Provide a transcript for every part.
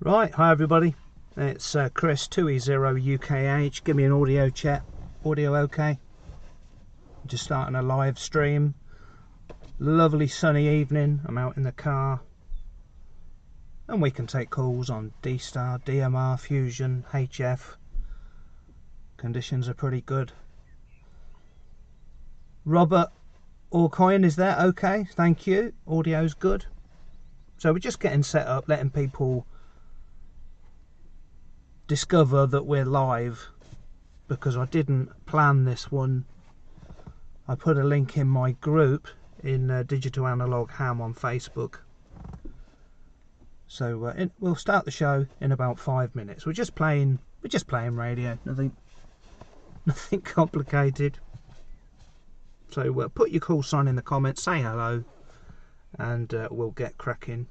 Right, hi everybody. It's Chris 2E0 UKH. Give me an audio check. Audio okay? Just starting a live stream. Lovely sunny evening. I'm out in the car. And we can take calls on Dstar, DMR, Fusion, HF. Conditions are pretty good. Robert Orcoin, is that okay? Thank you. Audio's good. So we're just getting set up, letting people discover that we're live, because I didn't plan this one. I put a link in my group in Digital Analog Ham on Facebook. So we'll start the show in about 5 minutes. We're just playing radio, nothing complicated. So put your call sign in the comments, say hello, and we'll get cracking.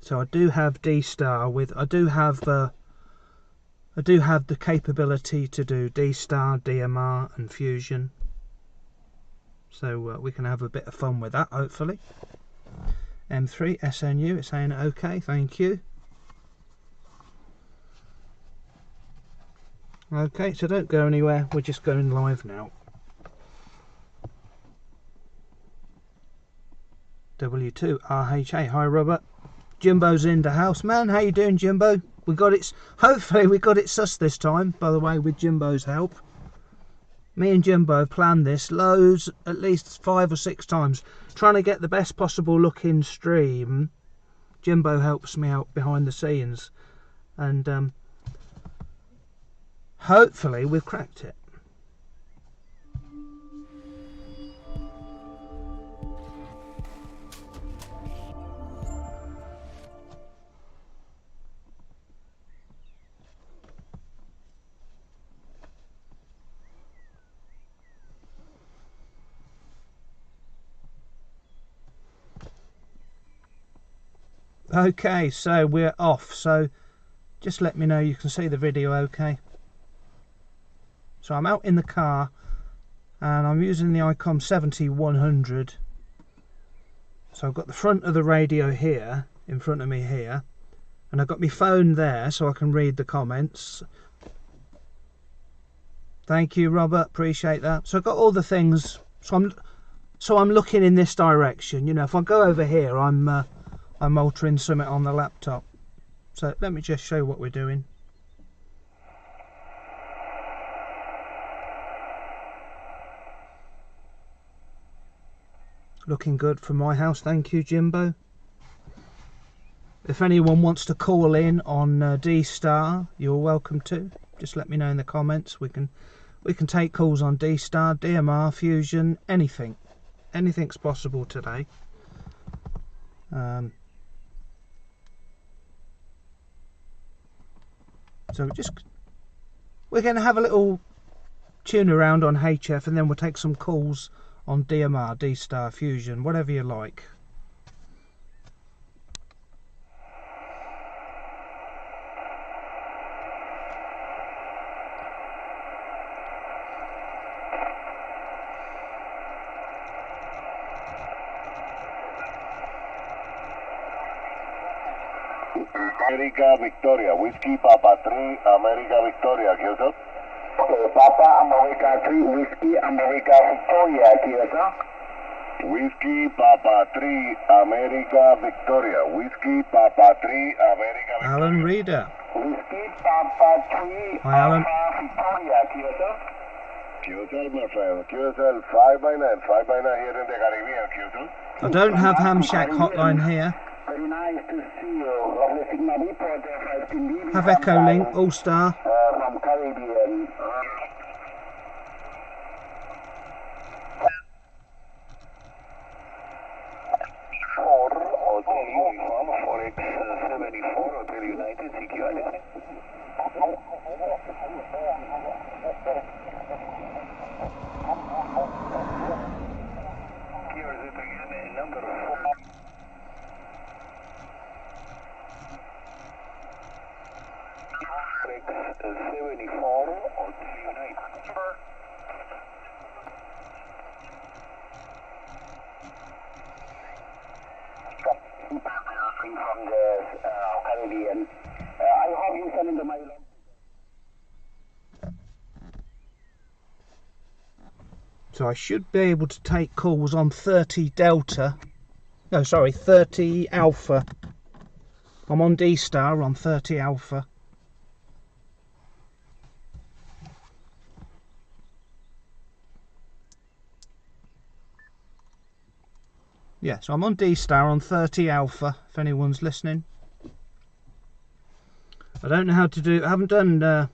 So I do have Dstar with. I do have the capability to do Dstar, DMR, and Fusion. So we can have a bit of fun with that, hopefully. M3 SNU, it's saying okay, thank you. Okay, so don't go anywhere. We're just going live now. W2RHA, hi Robert. Jimbo's in the house, man. How you doing, Jimbo? We got it. Hopefully we got it sus this time, by the way, with Jimbo's help. Me and Jimbo planned this loads, at least 5 or 6 times, trying to get the best possible looking stream. Jimbo helps me out behind the scenes, and hopefully we've cracked it. Okay, so we're off, so just let me know you can see the video okay. So I'm out in the car and I'm using the ICOM 7100. So I've got the front of the radio here, in front of me here, and I've got my phone there so I can read the comments. Thank you, Robert, appreciate that. So I've got all the things, so I'm looking in this direction. You know, if I go over here, I'm altering something on the laptop. So let me just show what we're doing. Looking good from my house, thank you, Jimbo. If anyone wants to call in on Dstar, you're welcome to. Just let me know in the comments. We can take calls on Dstar, DMR, Fusion, anything. Anything's possible today. So we're going to have a little tune around on HF, and then we'll take some calls on DMR, Dstar, Fusion, whatever you like. America Victoria, Whiskey Papa 3, America Victoria, QSL. Papa America 3, Whiskey America Victoria, QSL. Whiskey Papa 3, America Victoria, Whiskey Papa 3, America Victoria. Alan Reader. Whiskey Papa 3, hi Alan. Victoria, QSL. QSL, my friend, QSL 5x9, 5x9 here in the Caribbean, QSL. I don't have Ham Shack hotline here. Very nice to see you. Lovely signal report has been leaving. Have Echo Link, All Star. From Caribbean. Hotel Uniform, 4X74, Hotel United, CQRS. Here is it again, number 4. X74 Hotel United. from the Caribbean. I have you send into my log. So I should be able to take calls on 30 Delta. No, sorry, 30 Alpha. I'm on Dstar on 30 Alpha. Yeah, so I'm on Dstar on 30 Alpha, if anyone's listening. I don't know how to do... I haven't done...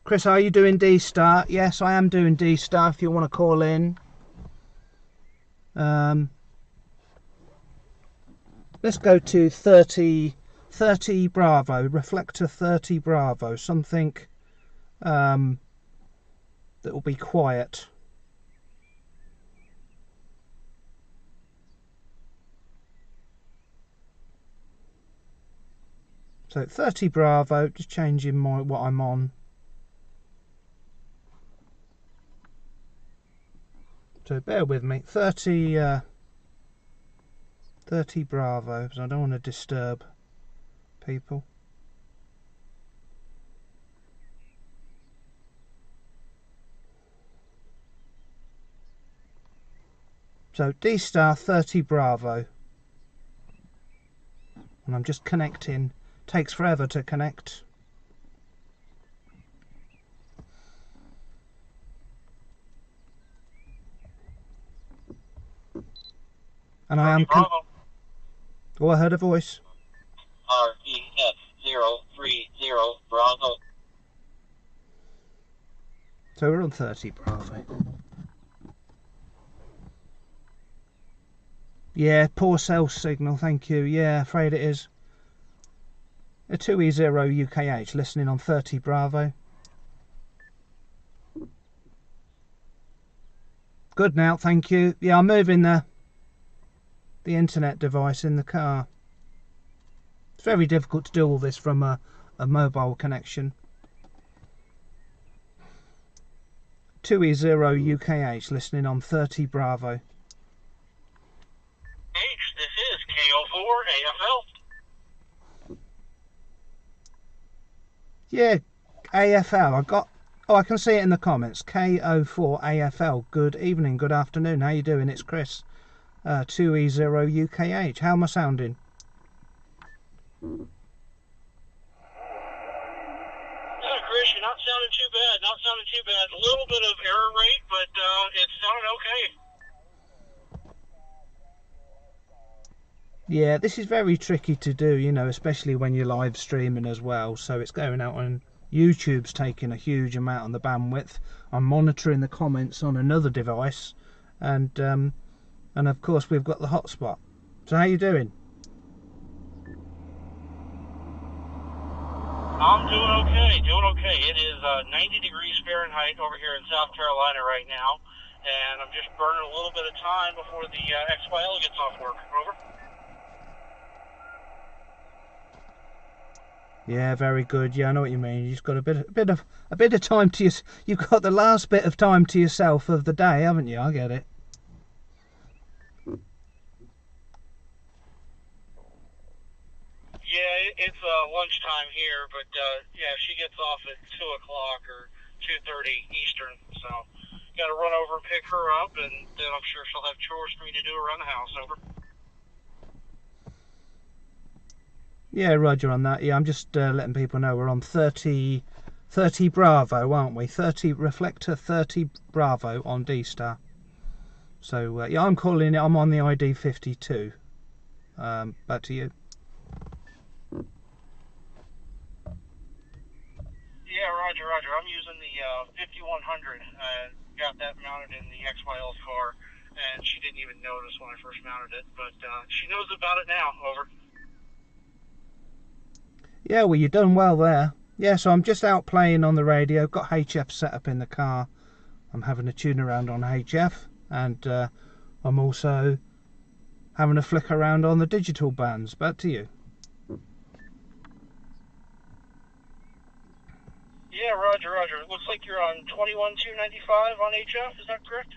Chris, are you doing Dstar? Yes, I am doing Dstar if you want to call in. Let's go to 30 Bravo, reflector 30 Bravo, something that will be quiet. So 30 Bravo, just changing what I'm on. So bear with me, 30 Bravo, because I don't want to disturb people. So Dstar 30 Bravo, and I'm just connecting. Takes forever to connect. And I am. Oh, I heard a voice. REF030 Bravo. So we're on 30 Bravo. Yeah, poor cell signal, thank you. Yeah, afraid it is. A 2E0 UKH, listening on 30 Bravo. Good now, thank you. Yeah, I'm moving the internet device in the car. It's very difficult to do all this from a mobile connection. 2E0 UKH, listening on 30 Bravo. This is KO4 AFL. Yeah, AFL. I can see it in the comments. KO4 AFL. Good evening, good afternoon. How you doing? It's Chris. 2E0 UKH. How am I sounding? Yeah, Chris, you're not sounding too bad. Not sounding too bad. A little bit of error rate, but it's sounding okay. Yeah, this is very tricky to do, you know, especially when you're live streaming as well. So it's going out on YouTube's taking a huge amount on the bandwidth. I'm monitoring the comments on another device, and of course we've got the hotspot. So how you doing? I'm doing okay, It is 90 degrees Fahrenheit over here in South Carolina right now, and I'm just burning a little bit of time before the XYL gets off work. Over. Yeah, very good. Yeah, I know what you mean. You've got a bit of time to you've got the last bit of time to yourself of the day, haven't you? I get it. Yeah, it's lunchtime here, but yeah, she gets off at 2 o'clock or 2:30 Eastern, so got to run over and pick her up, and then I'm sure she'll have chores for me to do around the house. Over. Yeah, Roger on that. Yeah, I'm just letting people know we're on 30 Bravo, aren't we? 30 reflector 30 Bravo on Dstar. So yeah, I'm calling it. I'm on the ID 52. Back to you. Yeah, Roger. I'm using the 5100. Got that mounted in the XYL's car, and she didn't even notice when I first mounted it, but she knows about it now. Over. Yeah, well, you've done well there. Yeah, so I'm just out playing on the radio. Got HF set up in the car. I'm having a tune around on HF, and I'm also having a flick around on the digital bands. Back to you. Yeah, Roger. It looks like you're on 21295 on HF. Is that correct?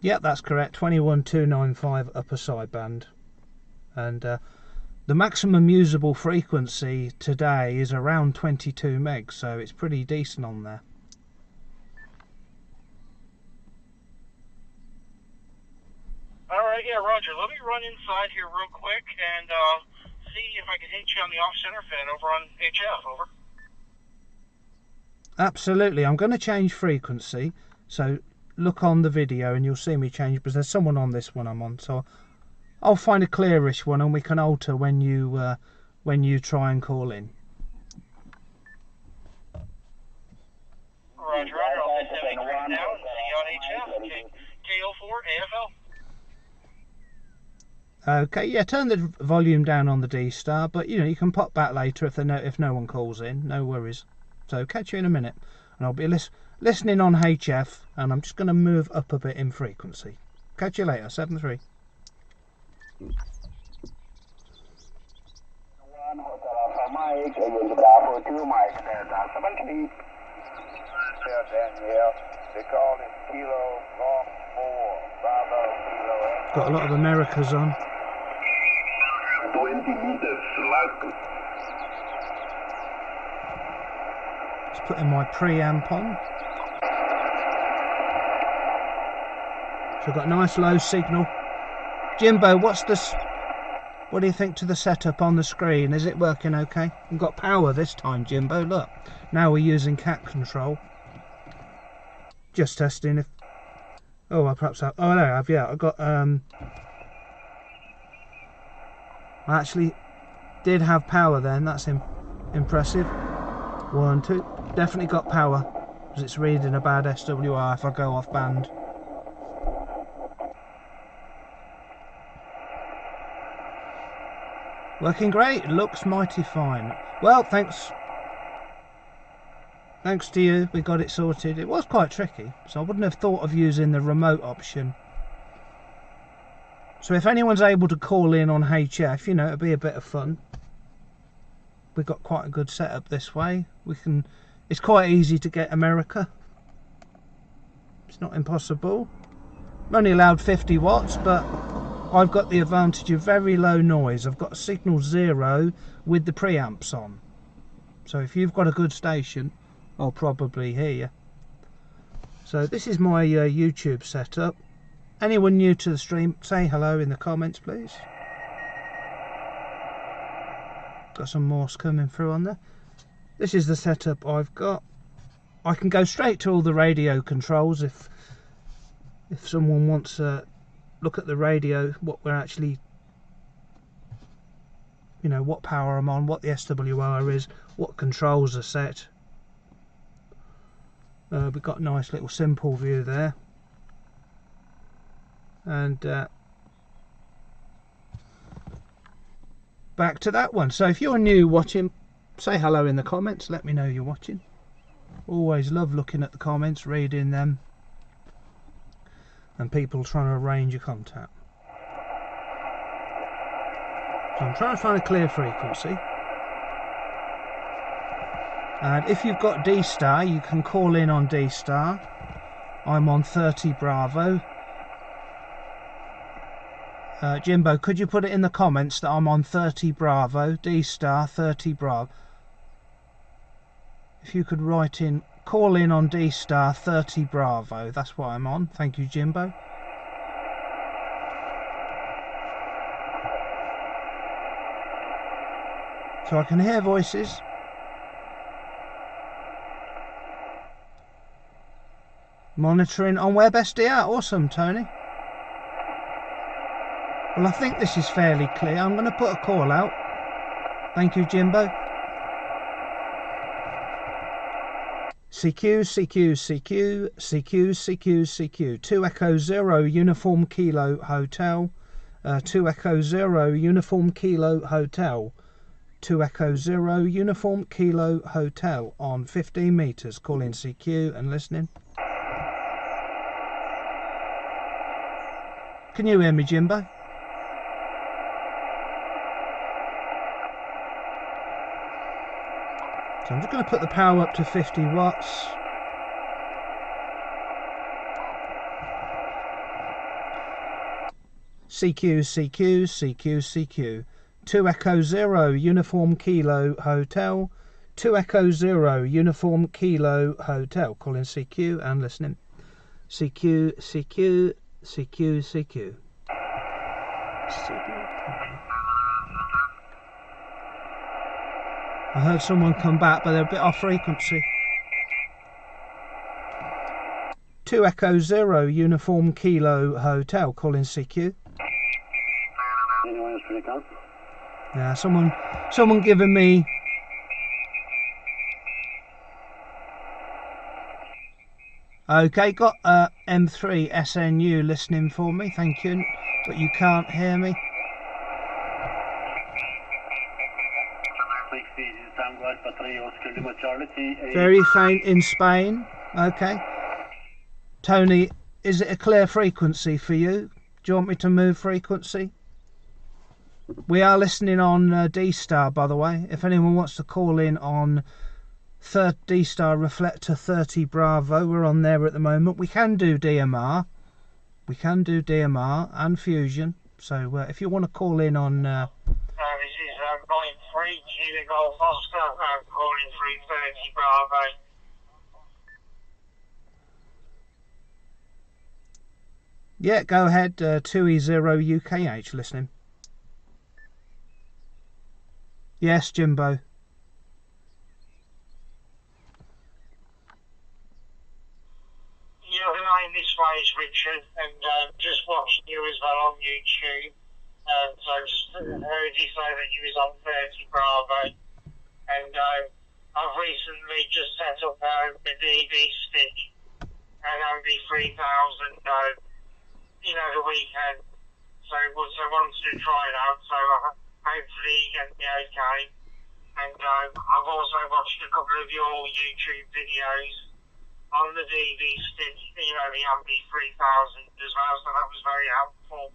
Yep, that's correct. 21295 upper sideband. And the maximum usable frequency today is around 22 megs, so it's pretty decent on there. Alright, yeah, Roger. Let me run inside here real quick and see if I can hit you on the off-center fan over on HF, over. Absolutely. I'm going to change frequency, so look on the video and you'll see me change, because there's someone on this one I'm on, so I'll find a clearish one and we can alter when you try and call in. Roger, I'll say 73 now and see you on HF. KO4 AFL. Okay, yeah, turn the volume down on the D-Star, but you know, you can pop back later if no one calls in, no worries. So catch you in a minute, and I'll be listening on HF, and I'm just going to move up a bit in frequency. Catch you later, 73. Mike, and Bravo 2, Mike, Delta 73. Danielle, they call it Kilo Golf 4, Bravo Kilo. Got a lot of Americas on. 20 meters left. Just putting my preamp on. So I've got nice low signal. Jimbo, what do you think to the setup on the screen? Is it working okay? We've got power this time, Jimbo. Look, now we're using cat control. Just testing if. Oh, I perhaps have. Oh, there I have. Yeah, I got. I actually did have power then. That's impressive. 1, 2. Definitely got power, because it's reading a bad SWR if I go off band. Working great. Looks mighty fine. Well, thanks to you, we got it sorted. It was quite tricky, so I wouldn't have thought of using the remote option. So if anyone's able to call in on HF, you know, it'd be a bit of fun. We've got quite a good setup this way. It's quite easy to get America. It's not impossible. I'm only allowed 50 watts, but I've got the advantage of very low noise. I've got signal 0 with the preamps on. So if you've got a good station, I'll probably hear you. So this is my YouTube setup. Anyone new to the stream, say hello in the comments, please. Got some Morse coming through on there. This is the setup I've got. I can go straight to all the radio controls if someone wants to look at the radio, what we're actually, you know, what power I'm on, what the SWR is, what controls are set. We've got a nice little simple view there, and back to that one. So if you're new watching, say hello in the comments, let me know you're watching. Always love looking at the comments, reading them, and people trying to arrange a contact. So I'm trying to find a clear frequency. And if you've got Dstar, you can call in on Dstar. I'm on 30 Bravo. Jimbo, could you put it in the comments that I'm on 30 Bravo, Dstar 30 Bravo? If you could write in, call in on Dstar 30 Bravo, that's what I'm on. Thank you, Jimbo. So I can hear voices. Monitoring on WebSDR. Awesome, Tony. Well, I think this is fairly clear. I'm going to put a call out. Thank you, Jimbo. CQ, CQ, CQ, CQ, CQ, CQ. 2 Echo 0 Uniform Kilo Hotel. 2 Echo 0 Uniform Kilo Hotel. 2 Echo 0 Uniform Kilo Hotel on 15 meters. Calling CQ and listening. Can you hear me, Jimbo? So I'm just going to put the power up to 50 watts. CQ, CQ, CQ, CQ. 2 Echo 0 Uniform Kilo Hotel. 2 Echo 0 Uniform Kilo Hotel. Calling CQ and listening. CQ, CQ, CQ, CQ. I heard someone come back, but they're a bit off frequency. 2 Echo 0 Uniform Kilo Hotel. Calling CQ. Yeah, someone giving me. Okay, got M3 SNU listening for me, thank you, but you can't hear me. Very faint in Spain. Okay. Tony, is it a clear frequency for you? Do you want me to move frequency? We are listening on Dstar, by the way. If anyone wants to call in on Dstar Reflector 30 Bravo, we're on there at the moment. We can do DMR. We can do DMR and Fusion. So if you want to call in on... this is line 3, Kilo Golf Oscar, calling 330 Bravo. Yeah, go ahead, 2E0 UKH listening. Yes, Jimbo. Yeah, the name this way is Richard, and just watching you as well on YouTube. So I just heard you say that you was on 30 Bravo, and I've recently just set up a DV stick, and only 3,000, the weekend. So I wanted to try it out, so hopefully you get me okay. And I've also watched a couple of your YouTube videos on the DV stick, the Ambi 3000 as well, so that was very helpful.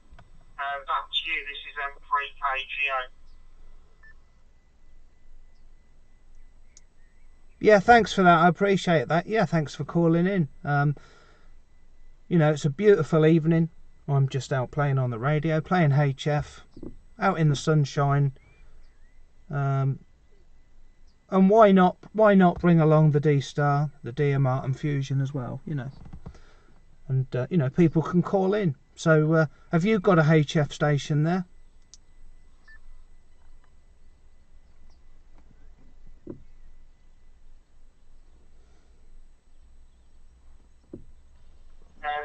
Back to you, this is M3KGO. Yeah, thanks for that, I appreciate that. Yeah, thanks for calling in. It's a beautiful evening. I'm just out playing on the radio, playing HF, out in the sunshine. And why not bring along the Dstar, the DMR and Fusion as well, And people can call in. So have you got a HF station there?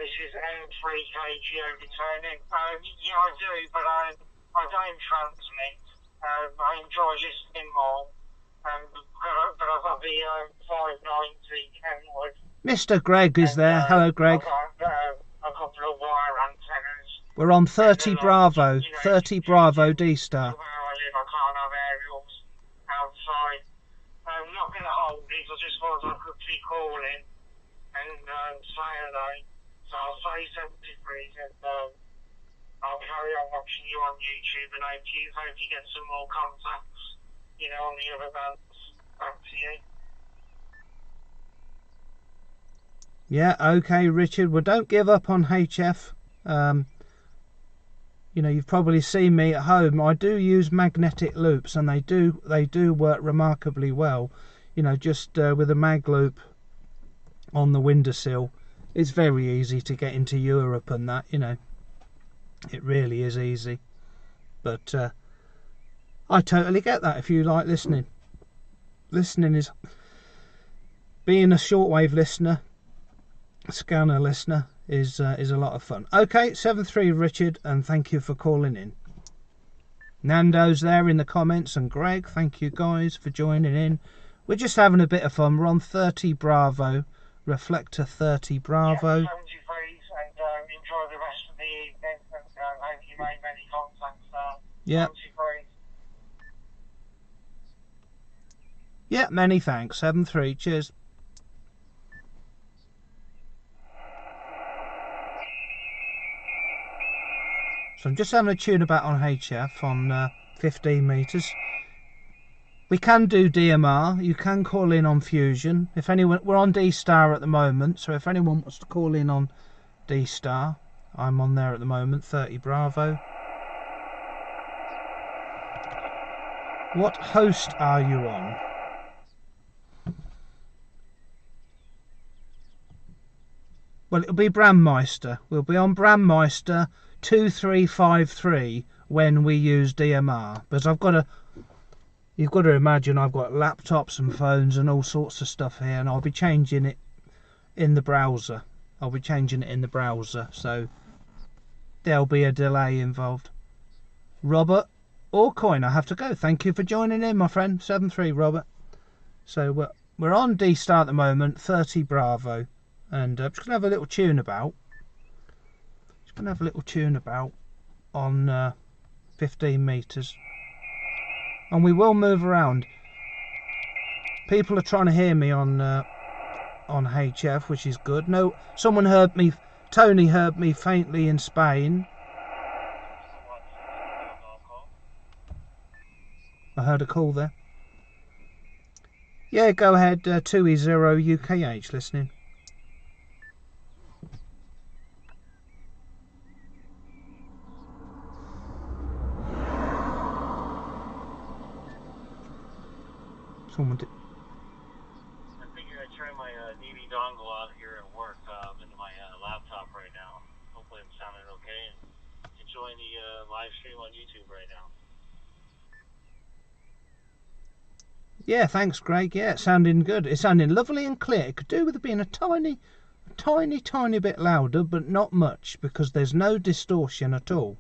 This is M3KGO returning. Yeah, I do, but I don't transmit. I enjoy listening more. But I've got the 590 Kenwood. Mr. Greg is there. Hello, Greg. I've got a couple of wire antennas. We're on 30 Bravo. 30 Bravo Dstar. Where I live, I can't have aerials outside. I'm not going to hold these. I just thought I could be calling and say hello. So I'll say 73 and I'll carry on watching you on YouTube and hope you get some more contacts, on the other bands. Back to you. Yeah, okay, Richard. Well, don't give up on HF. You've probably seen me at home. I do use magnetic loops, and they do work remarkably well. Just with a mag loop on the windowsill. It's very easy to get into Europe and that, it really is easy. But I totally get that if you like listening. Listening is, being a shortwave listener, scanner listener, is a lot of fun. Okay, 73 Richard, and thank you for calling in. Nando's there in the comments, and Greg, thank you guys for joining in. We're just having a bit of fun. We're on 30 Bravo. Reflector 30 Bravo. Yeah, 73s, and enjoy the rest of the evening, and hope you made many contacts there. Yeah. 73s. Yeah, many thanks. 73, cheers. So I'm just having a tune about on HF on 15 metres. We can do DMR. You can call in on Fusion. If anyone, we're on Dstar at the moment, so if anyone wants to call in on Dstar, I'm on there at the moment, 30 Bravo. What host are you on? Well, it'll be Brandmeister. We'll be on Brandmeister 2353 when we use DMR. But you've got to imagine I've got laptops and phones and all sorts of stuff here, and I'll be changing it in the browser. So there'll be a delay involved. Robert or Coin, I have to go. Thank you for joining in, my friend. 7-3, Robert. So we're on Dstar at the moment, 30 Bravo. And I'm just going to have a little tune about. On 15 metres. And we will move around. People are trying to hear me on HF, which is good. No, someone heard me. Tony heard me faintly in Spain. I heard a call there. Yeah, go ahead. 2E0 UKH listening. Someone did. I figured I'd try my DV dongle out here at work into my laptop right now. Hopefully I'm sounding okay and enjoying the live stream on YouTube right now. Yeah, thanks, Greg. Yeah, it's sounding good. It's sounding lovely and clear. It could do with it being a tiny bit louder, but not much, because there's no distortion at all.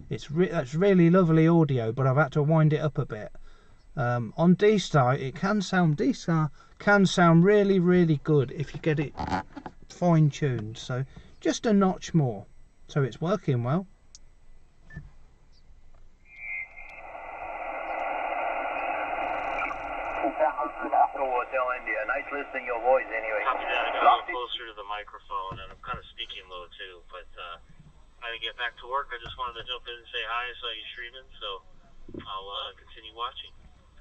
That's really lovely audio, but I've had to wind it up a bit. On Dstar, Dstar can sound really, really good if you get it fine-tuned. So just a notch more. So it's working well. Hotel India. Nice listening to your voice anyway. Copy that. I got a little closer to the microphone, and I'm kind of speaking low too. But I didn't get back to work. I just wanted to jump in and say hi. I saw you streaming, so I'll continue watching.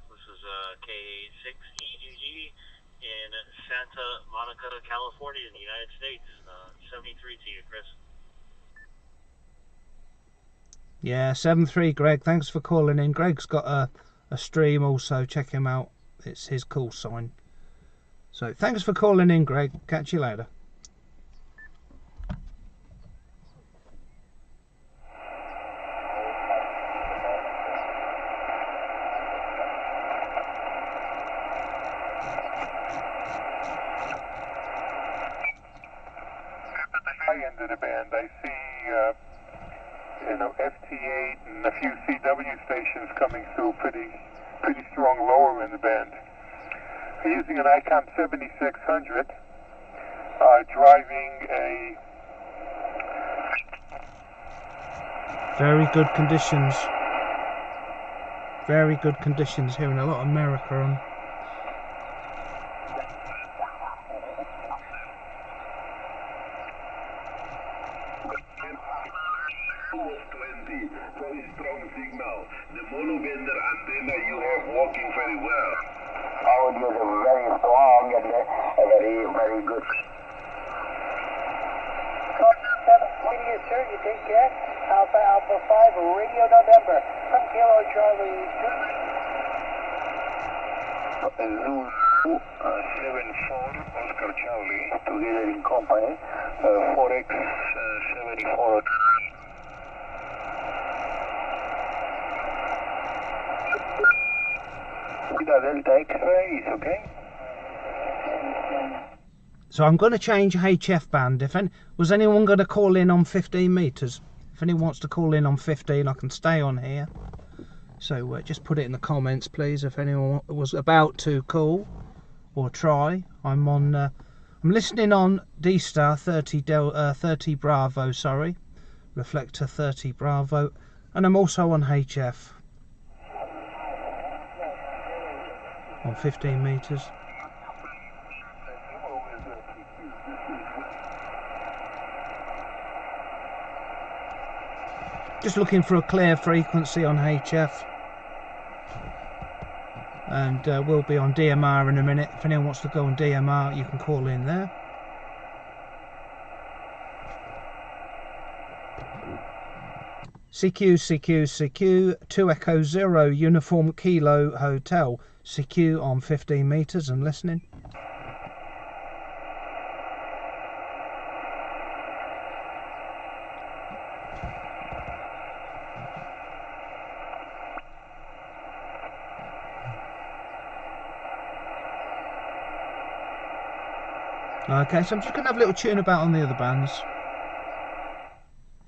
This is K6EGG in Santa Monica, California, in the United States. 73 to you, Chris. Yeah, 7-3, Greg. Thanks for calling in. Greg's got a stream also. Check him out. It's his call sign. So thanks for calling in, Greg. Catch you later. At the high end of the band, I see FT8 and a few CW stations coming through pretty strong lower in the band. I'm using an ICOM 7600, driving a... Very good conditions. Very good conditions here, and a lot of America on. Very strong signal. The monobender antenna you have working very well. Audio is very strong and very good. Radio, sir, you take care. Alpha 5, Radio November. From Kilo Charlie 2. Zulu 74, Oscar Charlie. Together in company. 4X 74. Delta X-ray is okay. So I'm going to change HF band. Was anyone going to call in on 15 meters? If anyone wants to call in on 15, I can stay on here. So just put it in the comments, please, if anyone was about to call or try. I'm listening on Dstar 30 Bravo, sorry, Reflector 30 Bravo, and I'm also on HF on 15 meters. Just looking for a clear frequency on HF, and we'll be on DMR in a minute. If anyone wants to go on DMR, you can call in there. CQ, CQ, CQ, 2 Echo 0 Uniform Kilo Hotel. CQ on 15 metres and listening. Okay, so I'm just going to have a little tune about on the other bands.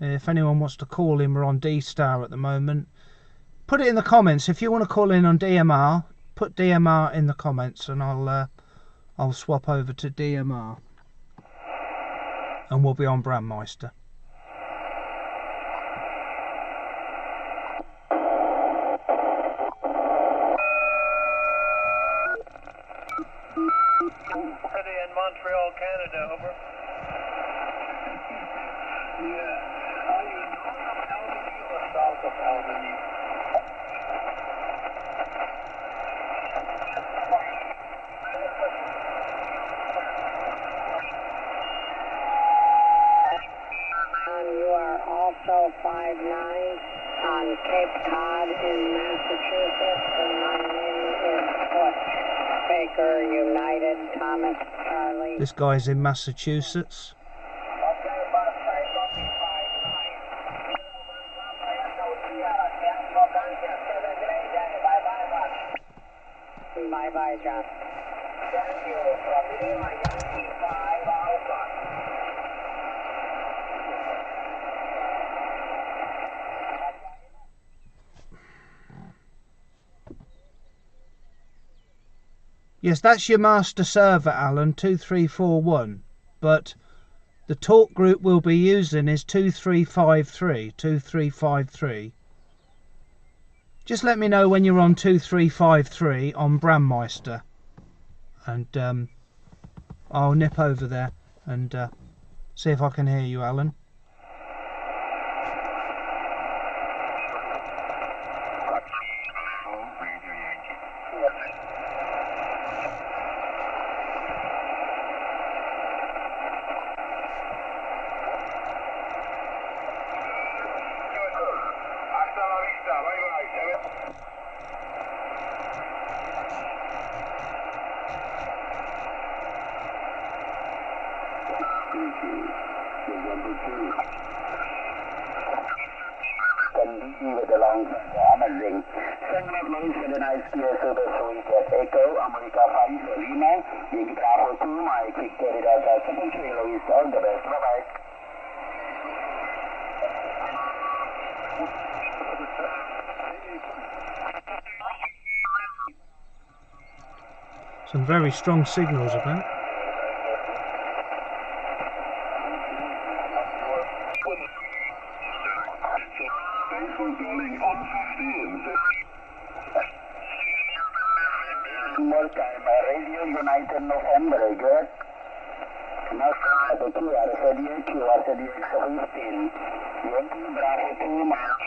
If anyone wants to call in, we're on Dstar at the moment. Put it in the comments. If you want to call in on DMR, put DMR in the comments and I'll swap over to DMR. And we'll be on Brandmeister. City in Montreal, Canada, over. Yeah. Are you north of Albany or south of Albany? You are also 5'9" on Cape Cod in Massachusetts, and my name is Butch Baker, United, Thomas, Charlie. This guy's in Massachusetts. Bye-bye, John. Thank you. From Lima, Yankee 5 Alpha. Yes, that's your master server, Alan, 2341. But the talk group we'll be using is 2353. 2353. Just let me know when you're on 2353 on Brandmeister. And I'll nip over there and see if I can hear you, Alan. With the long amazing. Segment Louis with a nice Kia Super Sweet Echo, America 5 Lima, Yankee Bravo 2, my quick carried out at 73 Louis, all the best, bye bye. Some very strong signals about. More time, Radio United November, good. Now, the QRCDX 15, Yankee Bravo 2, March.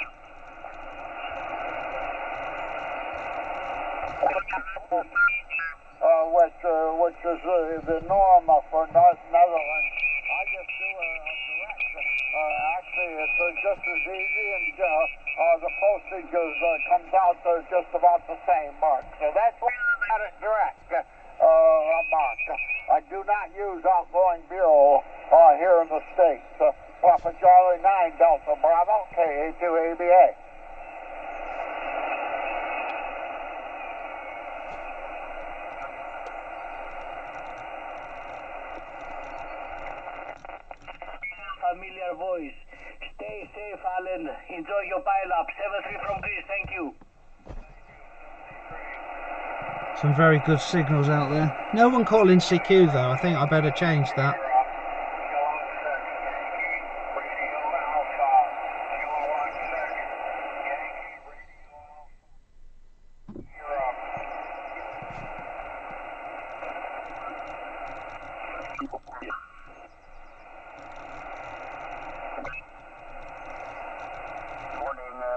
Which is the norm for Netherlands. I just do a direct. Actually, it's just as easy, and the postage comes out just about the same, Mark. So that's why I got it direct, Mark. I do not use outgoing bureau here in the States. Papa Charlie 9 Delta Bravo, KA2 ABA. Familiar voice. Stay safe, Alan. Enjoy your pile-up. 73 from Greece. Thank you. Some very good signals out there. No one calling CQ though. I think I better change that.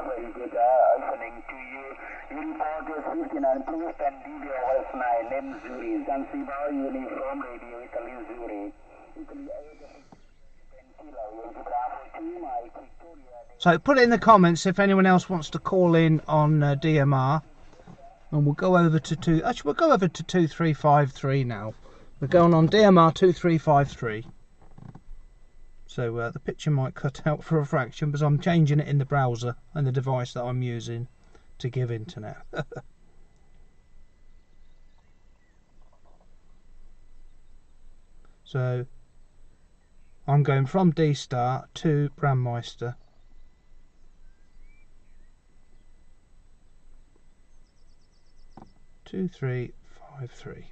Very good opening to you. You reported 59 Post and DB West 9, name Zuri, Zanzibar, uniform radio, Italy Zuri. Italy So put it in the comments if anyone else wants to call in on DMR, and we'll go over to we'll go over to 2353 now. We're going on DMR 2353. So the picture might cut out for a fraction because I'm changing it in the browser and the device that I'm using to give internet. So I'm going from Dstar to Brandmeister. Two, 3, 5, 3.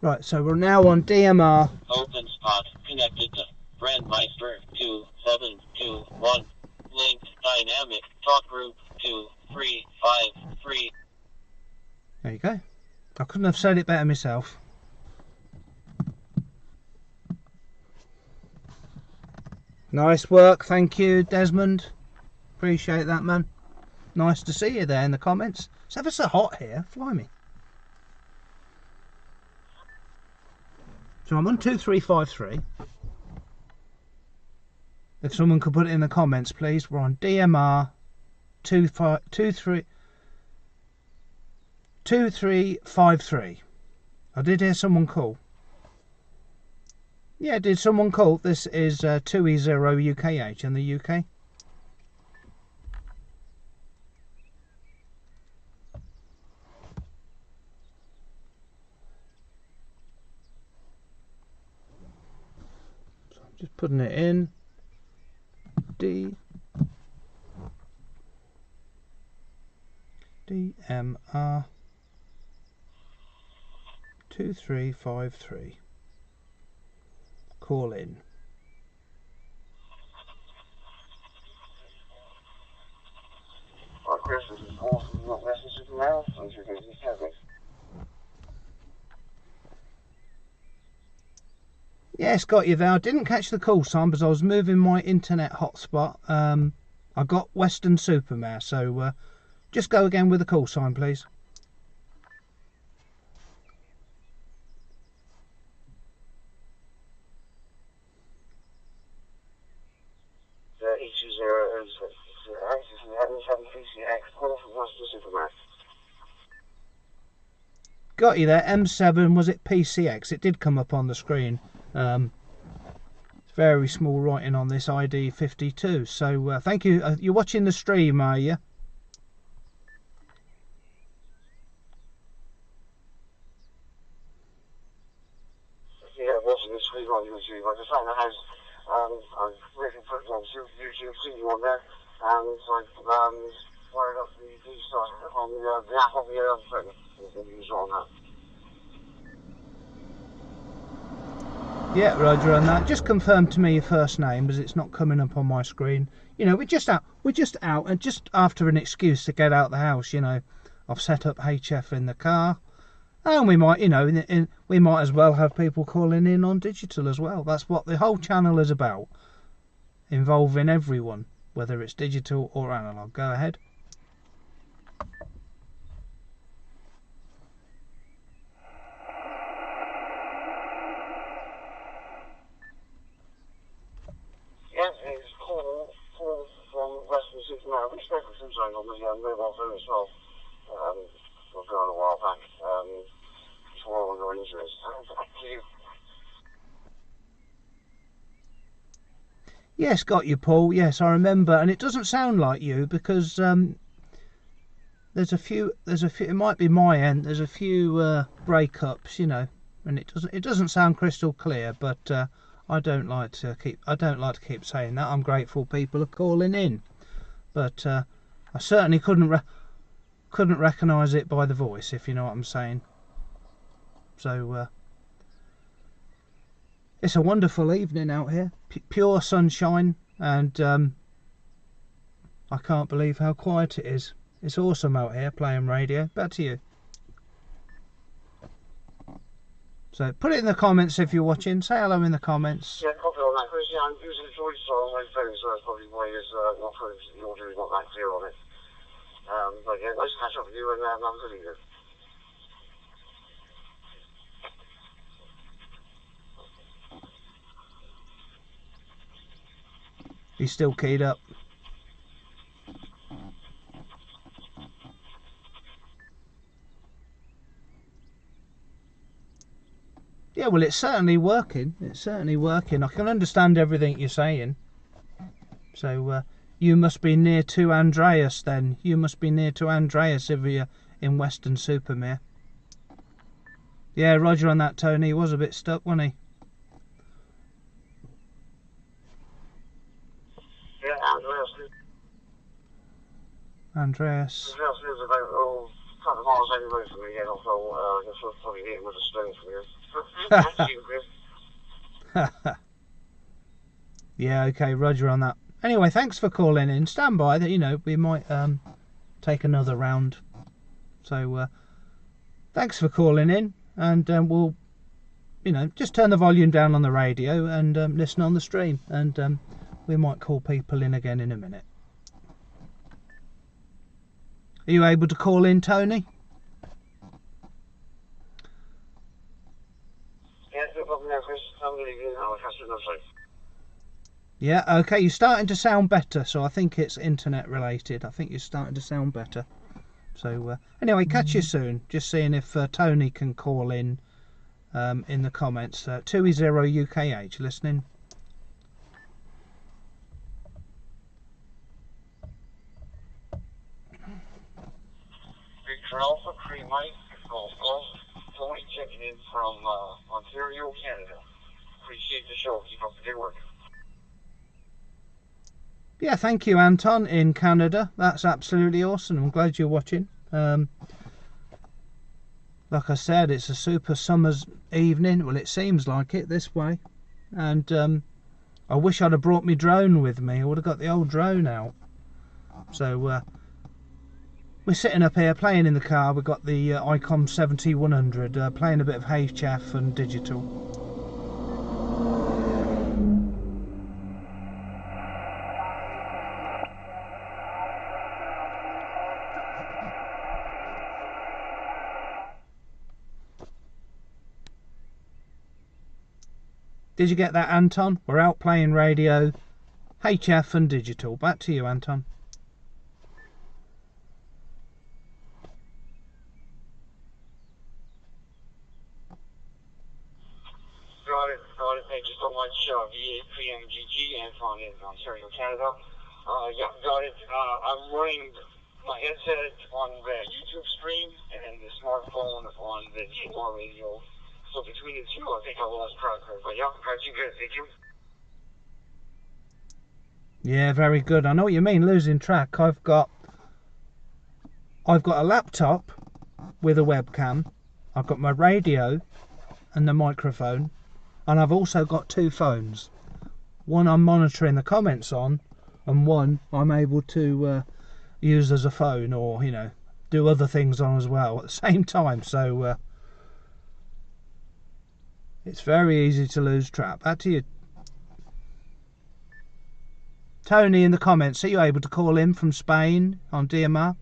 Right, so we're now on DMR. Open spot connected to Brandmeister 2721. Link dynamic talk group 2353. There you go. I couldn't have said it better myself. Nice work, thank you, Desmond. Appreciate that, man. Nice to see you there in the comments. It's ever so hot here, blimey. So I'm on 2353. If someone could put it in the comments, please. We're on DMR 2353. I did hear someone call. Yeah, did someone call? This is 2E0 UKH in the UK. So I'm just putting it in. DMR 2353. Call in. Chris, this is Paul from Not Messages now. Thanks for getting service. Yes, got you there. I didn't catch the call sign because I was moving my internet hotspot. I got Western Supermare, so just go again with the call sign, please. Got you there. M7, was it PCX? It did come up on the screen. Very small writing on this ID 52. So thank you. You're watching the stream, are you? Yeah, watching the stream on YouTube. I just found the house. I've really put it on YouTube, seen you on there, and I've fired up the Dstar on the app on the phone. On that. Yeah, Roger on that. Just confirm to me your first name, as it's not coming up on my screen. You know, we're just out and just after an excuse to get out the house. You know, I've set up HF in the car, and we might, you know, we might as well have people calling in on digital as well. That's what the whole channel is about, involving everyone, whether it's digital or analog. Go ahead. On the mobile phone as well. I've gone a while back. For all your injuries. Yes, got you, Paul. Yes, I remember, and it doesn't sound like you because there's a few. It might be my end. There's a few breakups, you know, and it doesn't sound crystal clear. But I don't like to keep saying that. I'm grateful people are calling in, but I certainly couldn't recognise it by the voice, if you know what I'm saying. So it's a wonderful evening out here, pure sunshine, and I can't believe how quiet it is. It's awesome out here playing radio. Back to you. So put it in the comments if you're watching. Say hello in the comments. Yeah, copy on that, Chris. Yeah, I'm using the Droid Star on my phone, so that's probably why it's not for the audio is not that clear on it. But yeah, nice to catch up with you, and have a good evening. He's still keyed up. Yeah, well, it's certainly working. It's certainly working. I can understand everything you're saying. So you must be near to Andreas then. You must be near to Andreas if you're in Western Supermare. Yeah, roger on that, Tony. He was a bit stuck, wasn't he? Yeah, Andreas. Andreas lives about, 100 miles anyway from me, so I guess we'll probably hit him with a stone from here. Yeah, okay, roger on that. Anyway, thanks for calling in. Stand by that, you know, we might take another round. So thanks for calling in, and we'll, you know, just turn the volume down on the radio and listen on the stream, and we might call people in again in a minute. Are you able to call in, Tony? Yeah, no problem there, Chris. I'm going to leave you now. I'll catch you another time. Yeah, okay, you're starting to sound better, so I think it's internet related. I think you're starting to sound better. So anyway, catch you soon. Just seeing if Tony can call in the comments. 2E0UKH, listening. Big Alpha, Cree Mike, Golf Golf, Tony checking in from Ontario, Canada. Appreciate the show. Keep up the good work. Yeah, thank you, Anton, in Canada. That's absolutely awesome. I'm glad you're watching. Like I said, it's a super summer's evening. Well, it seems like it this way. And I wish I'd have brought my drone with me. I would have got the old drone out. So we're sitting up here playing in the car. We've got the ICOM 7100, playing a bit of HF and digital. Did you get that, Anton? We're out playing radio, HF and digital. Back to you, Anton. Got it. Thank you so much, VA3MGG, Anton in Ontario, Canada. Yeah, got it. I'm running my headset on the YouTube stream and the smartphone on the Dstar radio. So between the two, I think I lost track of it. But yeah, got you good. Thank you. Yeah, very good. I know what you mean, losing track. I've got a laptop with a webcam. I've got my radio and the microphone, and I've also got two phones. One I'm monitoring the comments on, and one I'm able to use as a phone, or, you know, do other things on as well at the same time. So it's very easy to lose track. Back to you, Tony, in the comments. Are you able to call in from Spain on DMR?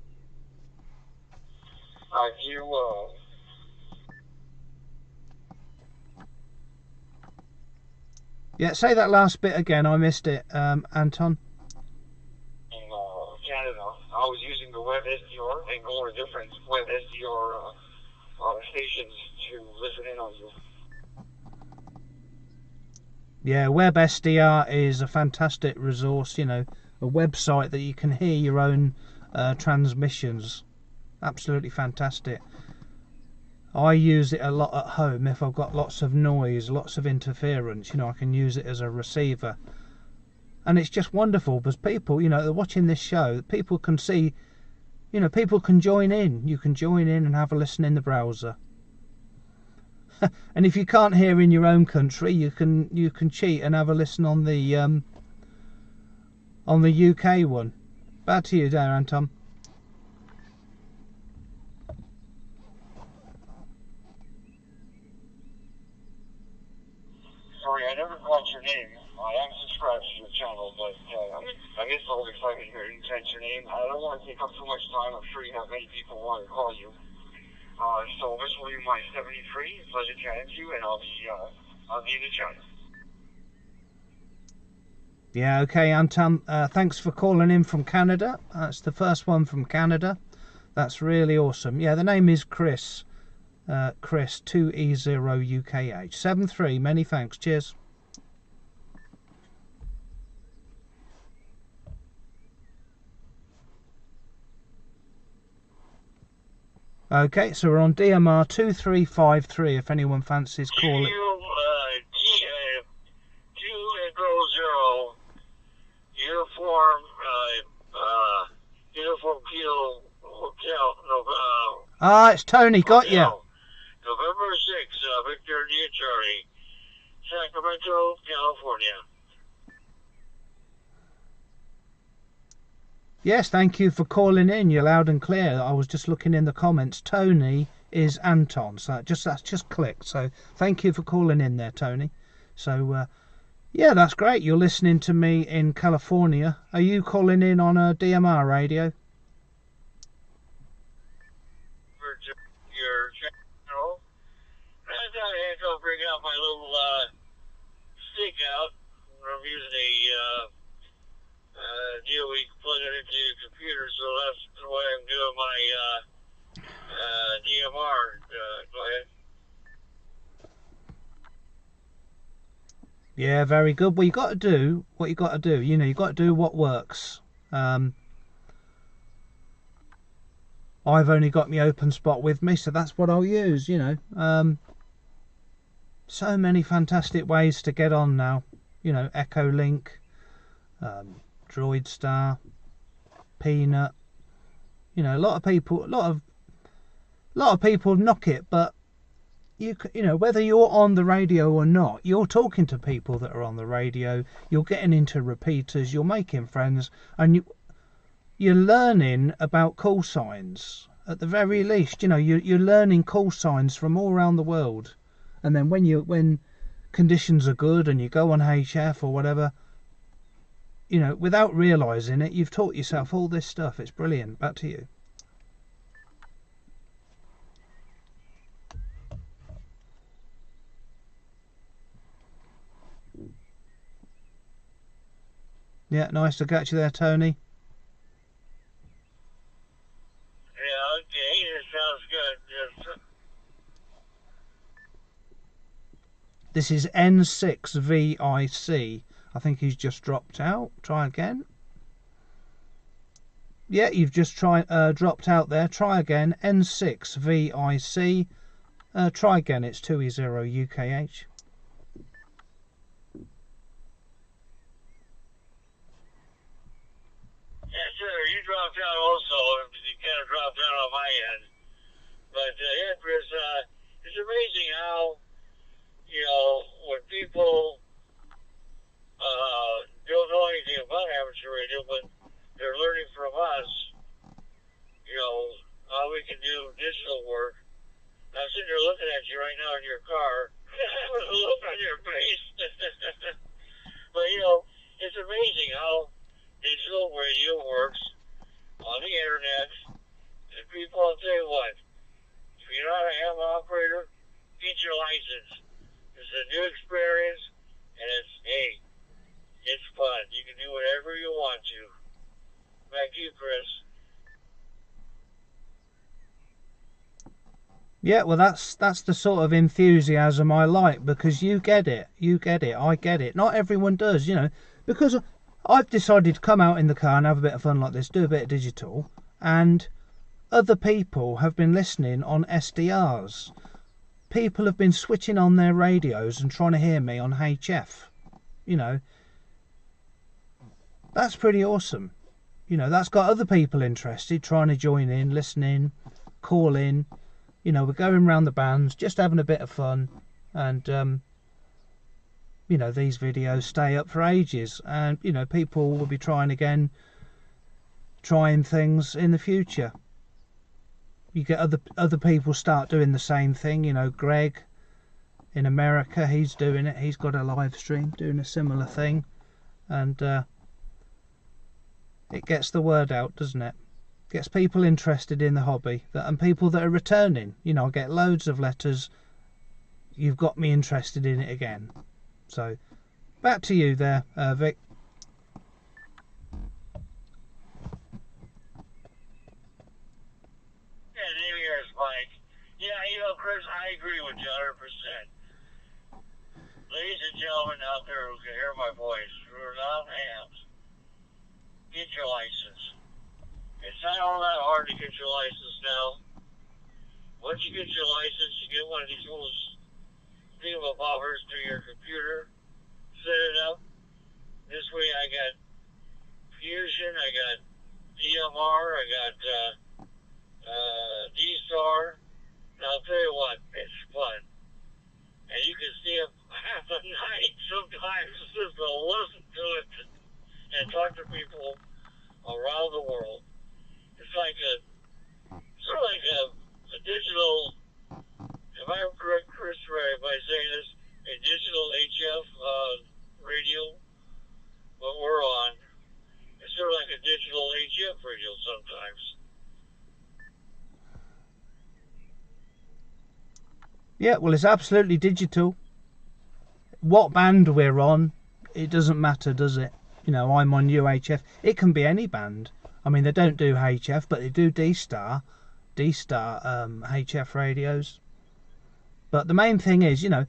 Yeah, say that last bit again. I missed it, Anton. In Canada, I was using the web SDR and going to different web SDR stations to listen in on you. Yeah, WebSDR is a fantastic resource, you know, a website that you can hear your own transmissions. Absolutely fantastic. I use it a lot at home if I've got lots of noise, lots of interference, you know, I can use it as a receiver. And it's just wonderful because people, you know, they're watching this show, people can see, you know, people can join in. You can join in and have a listen in the browser. And if you can't hear in your own country, you can cheat and have a listen on the UK one. Back to you there, Anton. Sorry, I never got your name. I am subscribed to your channel, but I guess I'll be excited to hear you catch your name. I don't want to take up too much time. I'm sure you have many people who want to call you. So this will be my 73. Pleasure chatting to you, and I'll be in the chat. Yeah, okay, Anton. Thanks for calling in from Canada. That's the first one from Canada. That's really awesome. Yeah, the name is Chris. Chris 2E0UKH 73. Many thanks. Cheers. Okay, so we're on DMR 2353. If anyone fancies calling. Ah, it's Tony. Got you. November 6th, Victor India Charlie, Sacramento, California. Yes, thank you for calling in. You're loud and clear. I was just looking in the comments. Tony is Anton, so that's just clicked. So thank you for calling in there, Tony. So yeah, that's great. You're listening to me in California. Are you calling in on a DMR radio? Your channel. I thought I had to bring out my little stick out. I'm using a deal we can plug it into your computer, so that's the way I'm doing my DMR. Go ahead. Yeah, very good. Well, you got to do what you got to do. You know, you got to do what works. I've only got my open spot with me, so that's what I'll use. You know, so many fantastic ways to get on now. You know, Echo Link, Dstar, Peanut. You know, a lot of people knock it, but you know, whether you're on the radio or not, you're talking to people that are on the radio. You're getting into repeaters. You're making friends, and you're learning about call signs. At the very least, you know, you're learning call signs from all around the world. And then when conditions are good and you go on HF or whatever, you know, without realising it, you've taught yourself all this stuff. It's brilliant. Back to you. Yeah, nice to catch you there, Tony. Yeah, okay, that sounds good. Yes. This is N6VIC. I think he's just dropped out. Try again. Yeah, you've just dropped out there. Try again. N6VIC. Try again. It's 2E0UKH. Yeah, sure. You dropped out also. You kind of dropped out on my end. But yeah, Chris, it's amazing how, you know, when people don't know anything about amateur radio, but they're learning from us, you know, how we can do digital work. I'm sitting here looking at you right now in your car with a look on your face. But, you know, it's amazing how digital radio works on the internet. And people, I'll tell you what, if you're not a ham operator, get your license. It's a new experience, and it's, hey, it's fun. You can do whatever you want to. Back to you, Chris. Yeah, well, that's the sort of enthusiasm I like, because you get it, I get it. Not everyone does, you know, because I've decided to come out in the car and have a bit of fun like this, do a bit of digital, and other people have been listening on SDRs. People have been switching on their radios and trying to hear me on HF. You know, that's pretty awesome. You know, that's got other people interested, trying to join in, listening, call in. You know, we're going round the bands, just having a bit of fun, and you know, these videos stay up for ages, and you know, people will be trying things in the future. You get other people start doing the same thing. You know, Greg in America, he's doing it. He's got a live stream doing a similar thing, and it gets the word out, doesn't it? Gets people interested in the hobby, and people that are returning. You know, I get loads of letters. You've got me interested in it again. So, back to you there, Vic. agree with you 100%. Ladies and gentlemen out there who can hear my voice, who are not hams, get your license. It's not all that hard to get your license now. Once you get your license, you get one of these little thingamabobbers to your computer, set it up. This way I got Fusion, I got DMR, I got Dstar. And I'll tell you what, it's fun. And you can stay up half the night sometimes just to listen to it and talk to people around the world. It's like sort of like a digital, if I'm correct, Christopher, by saying this, a digital HF radio, what we're on. It's sort of like a digital HF radio sometimes. Yeah, well, it's absolutely digital. What band we're on, it doesn't matter, does it? You know, I'm on UHF. It can be any band. I mean, they don't do HF, but they do Dstar HF radios. But the main thing is, you know,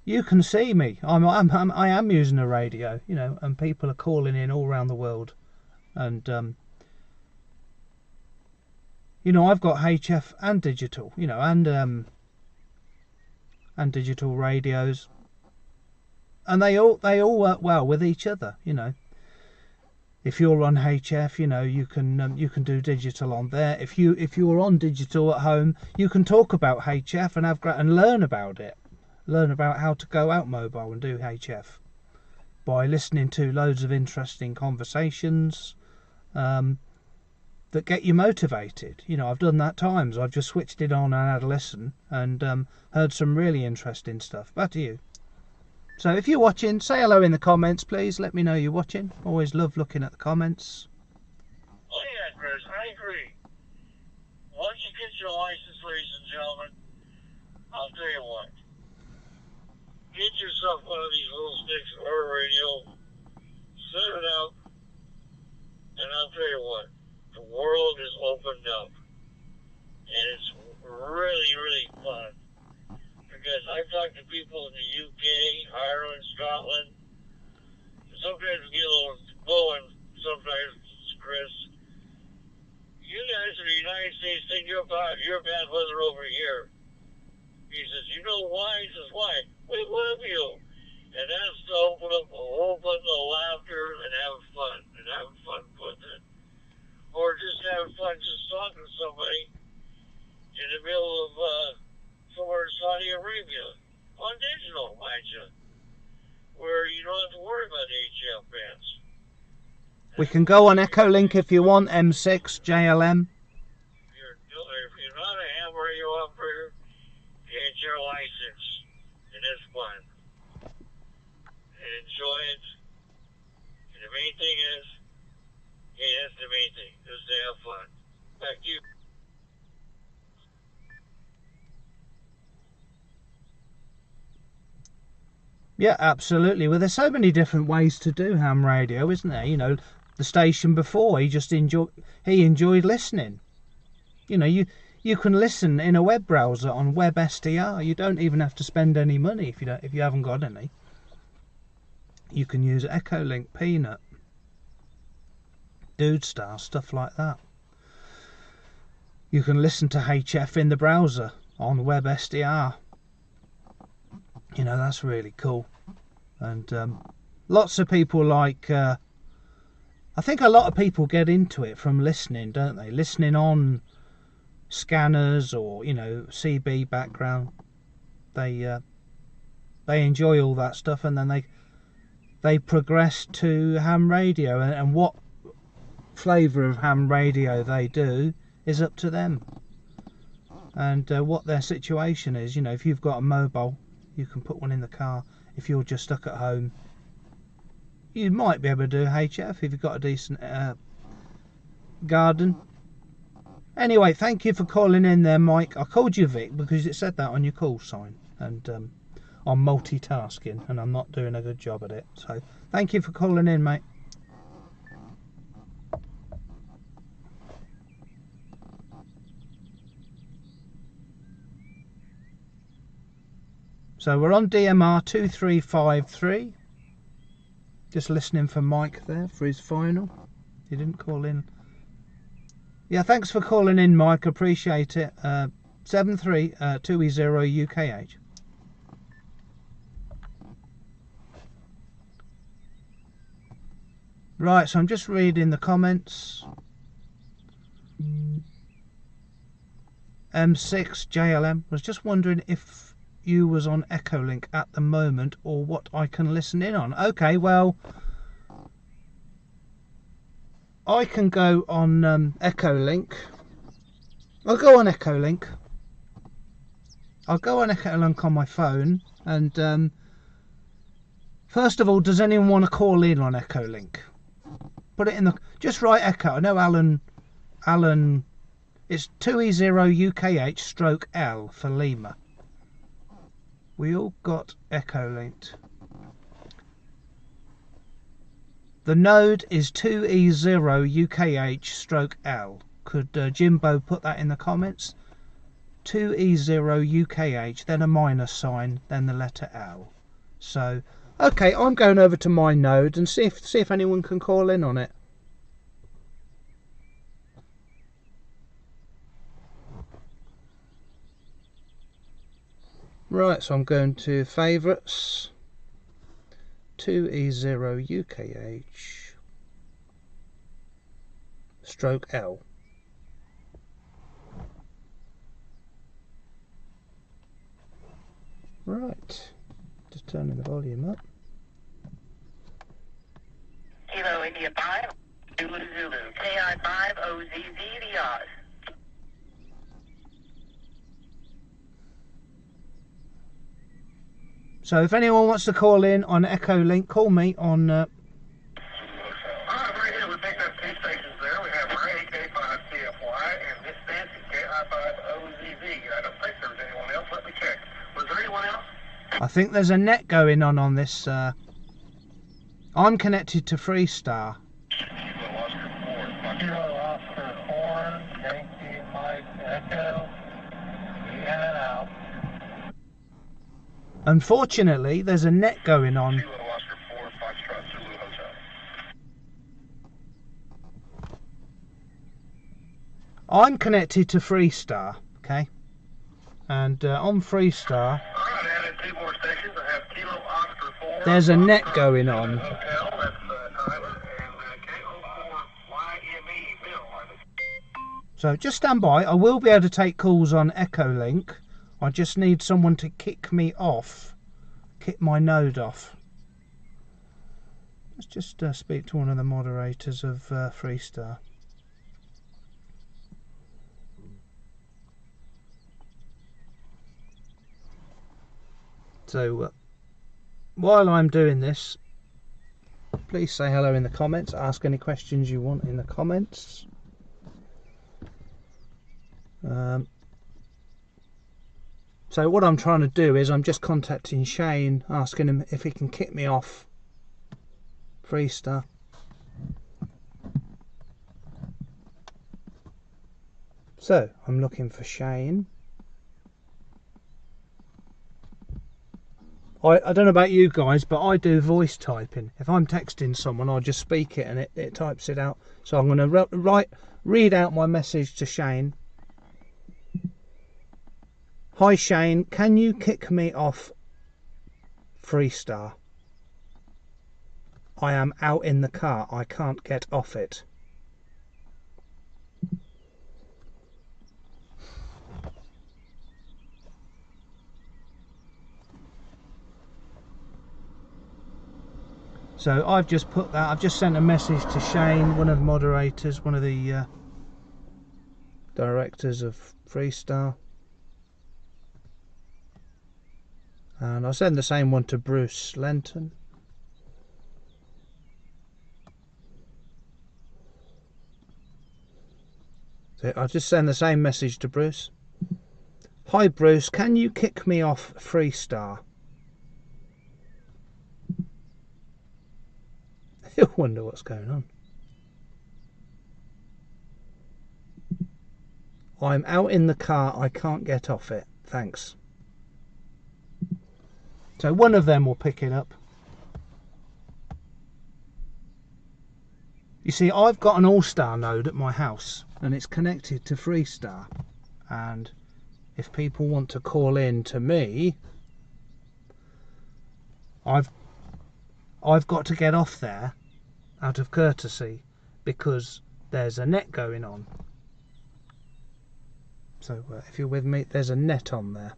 you can see me. I am using a radio, you know, and people are calling in all around the world. And, you know, I've got HF and digital, you know, and digital radios. And they all work well with each other, you know. If you're on HF, you know, you can do digital on there. If you're on digital at home, you can talk about HF and learn about it. Learn about how to go out mobile and do HF by listening to loads of interesting conversations that get you motivated. You know, I've done that times. I've just switched it on and had a listen and heard some really interesting stuff. Back to you. So if you're watching, say hello in the comments, please. Let me know you're watching. Always love looking at the comments. Oh yeah, Chris, I agree. Once you get your license, ladies and gentlemen, I'll tell you what. Get yourself one of these little sticks or a radio, set it up, and I'll tell you what, the world is opened up. And it's really, really fun. Because I've talked to people in the UK, Ireland, Scotland. Sometimes we get a little blowing, sometimes, Chris. You guys in the United States think you're bad weather over here. He says, you know why? He says, why? We love you. And that's to open up a whole bunch of laughter and having fun with it. Or just having fun just talking to somebody in the middle of somewhere in Saudi Arabia, on digital, mind you, where you don't have to worry about the HF bands. We can go on Echolink if you want, M6, JLM. If you're not a ham radio operator, get your license, and it's fun. And enjoy it. And the main thing is, hey, that's the main thing, just to have fun. Back to you. Yeah, absolutely. Well, there's so many different ways to do ham radio, isn't there? You know, the station before, he enjoyed listening. You know, you can listen in a web browser on web SDR. You don't even have to spend any money if you haven't got any. You can use Echolink, Peanut, Dstar, stuff like that. You can listen to HF in the browser on web SDR. You know, that's really cool. And lots of people like I think a lot of people get into it from listening, don't they? Listening on scanners or, you know, CB background. They enjoy all that stuff, and then they progress to ham radio, and what flavour of ham radio they do is up to them, and what their situation is. You know, if you've got a mobile, you can put one in the car. If you're just stuck at home, you might be able to do HF if you've got a decent garden. Anyway, thank you for calling in there, Mike. I called you Vic because it said that on your call sign, and I'm multitasking and I'm not doing a good job at it. So thank you for calling in, mate. So we're on DMR 2353. Just listening for Mike there for his final. He didn't call in. Yeah, thanks for calling in, Mike. Appreciate it. 732E0 UKH. Right, so I'm just reading the comments. M6 JLM was just wondering if you was on Echolink at the moment or what I can listen in on. Okay, well, I can go on Echolink. I'll go on Echolink. I'll go on Echolink on my phone. And first of all, does anyone want to call in on Echolink? Put it in the... Just write Echo. I know Alan... It's 2E0 UKH stroke L for Lima. We all got Echolink. The node is 2E0 UKH stroke L. Could Jimbo put that in the comments? 2E0 UKH, then a minus sign, then the letter L. So, okay, I'm going over to my node and see if anyone can call in on it. Right, so I'm going to favourites, 2E0 UKH stroke L. Right, just turning the volume up. Kilo India 5, Zulu Zulu, KI 5, OZZ, the Oz. So if anyone wants to call in on Echolink, call me on... Alright, very good. We picked up 2 stations there. We have AK5CFY and this fancy KI5OZZ. I don't think there was anyone else. Let me check. Was there anyone else? I think there's a net going on this. I'm connected to Freestar. Kilo Oscar 4, Yankee Mike Echo, in and out. Unfortunately, there's a net going on. Kilo Oscar 4, Foxtrot Zulu Hotel. I'm connected to Freestar, okay? And on Freestar, Alright, added 2 more stations. I have Kilo Oscar 4. there's a net going on. Hotel, that's Tyler, and KO4YME Bill. So just stand by. I will be able to take calls on Echolink. I just need someone to kick me off. Kick my node off. Let's just speak to one of the moderators of Freestar. So while I'm doing this, please say hello in the comments. Ask any questions you want in the comments. So what I'm trying to do is I'm just contacting Shane, asking him if he can kick me off Freestar. So I'm looking for Shane. I don't know about you guys, but I do voice typing. If I'm texting someone, I'll just speak it and it types it out. So I'm going to read out my message to Shane. Hi Shane, can you kick me off Freestar? I am out in the car, I can't get off it. So I've just put that, I've just sent a message to Shane, one of the moderators, one of the directors of Freestar. And I'll send the same one to Bruce Lenton. So I'll just send the same message to Bruce. Hi Bruce, can you kick me off Freestar? You'll wonder what's going on. I'm out in the car, I can't get off it. Thanks. So one of them will pick it up. You see, I've got an All-Star node at my house and it's connected to Freestar, and if people want to call in to me, I've got to get off there out of courtesy because there's a net going on. So if you're with me, there's a net on there.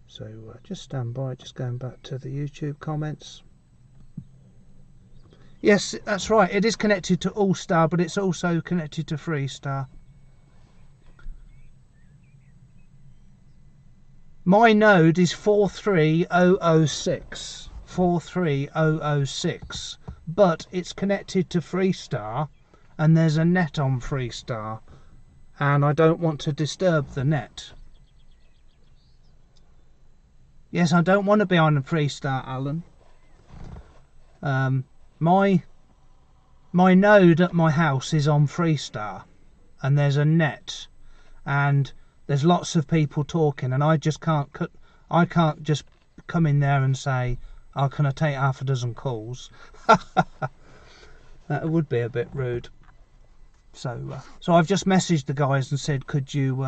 So just stand by, just going back to the YouTube comments. Yes, that's right, it is connected to All-Star, but it's also connected to Freestar. My node is 43006. 43006. But it's connected to Freestar, and there's a net on Freestar, and I don't want to disturb the net. Yes, I don't want to be on a Freestar, Alan. My node at my house is on Freestar, and there's a net, and there's lots of people talking, and I just can't just come in there and say, "Oh, can I take half a dozen calls?" That would be a bit rude. So I've just messaged the guys and said, "Could you?"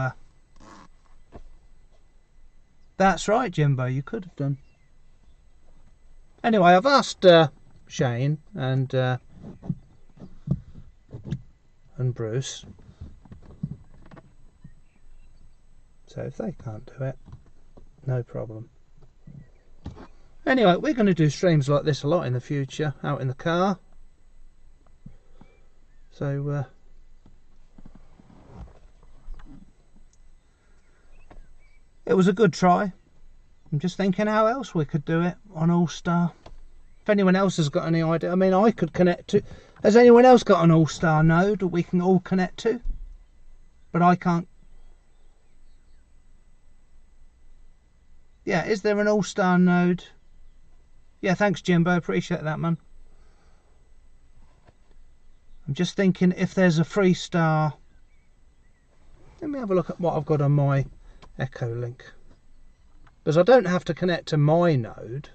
That's right, Jimbo. You could have done. Anyway, I've asked Shane and Bruce. So if they can't do it, no problem. Anyway, we're going to do streams like this a lot in the future, out in the car. So it was a good try. I'm just thinking how else we could do it on All-Star. If anyone else has got any idea, I mean, I could connect to. Has anyone else got an All-Star node that we can all connect to? But I can't. Yeah, is there an All-Star node? Yeah, thanks, Jimbo. Appreciate that, man. I'm just thinking if there's a Freestar. Let me have a look at what I've got on my Echo Link. Because I don't have to connect to my node.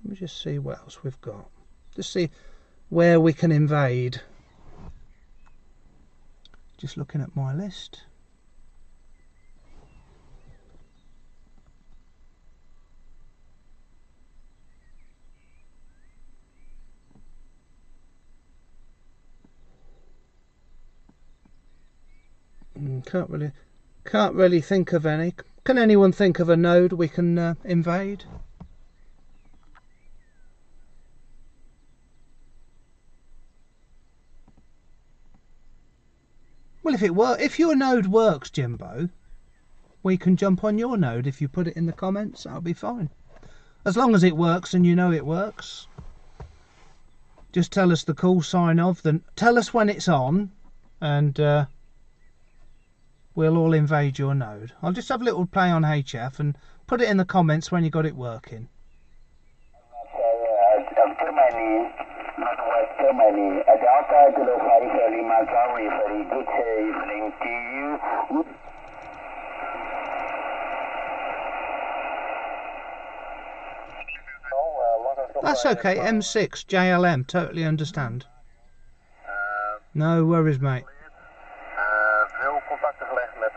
Let me just see what else we've got. Just see where we can invade. Just looking at my list. Can't really think of any. Can anyone think of a node we can invade? Well, if your node works, Jimbo, we can jump on your node. If you put it in the comments, that'll be fine. As long as it works and you know it works. Just tell us the call sign of the. Tell us when it's on, and we'll all invade your node. I'll just have a little play on HF and put it in the comments when you got it working. Germany, Northwest Germany, Delta Kilo 5 Lima Charlie, very good evening to you. That's okay, M6, JLM, totally understand. No worries, mate. Veel contacten gelegd met.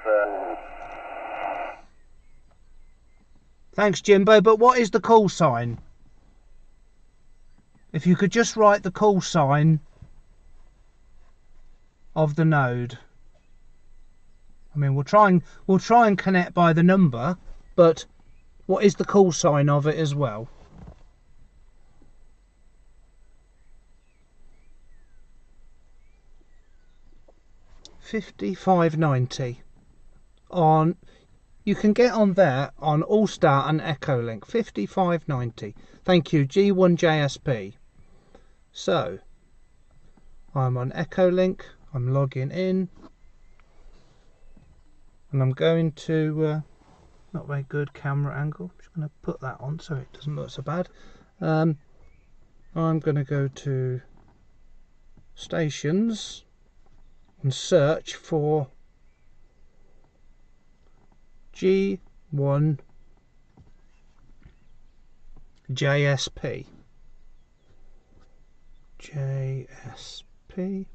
Thanks, Jimbo, but what is the call sign? If you could just write the call sign of the node. I mean, we'll try and connect by the number, but what is the call sign of it as well? $55.90 on. You can get on there on All-Star and Echo Link. $55.90. Thank you, G1JSP. So I'm on Echo Link. I'm logging in, and I'm going to not very good camera angle. I'm just going to put that on so it doesn't look so bad. I'm going to go to stations and search for G1JSP. G1 JSP. JSP.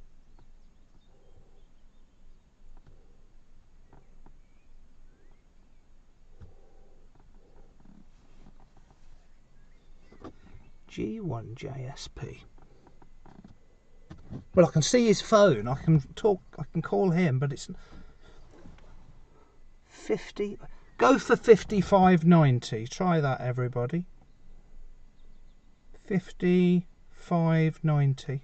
G1 JSP. Well, I can see his phone. I can talk. I can call him, but it's 50. Go for 5590. Try that, everybody. 5590.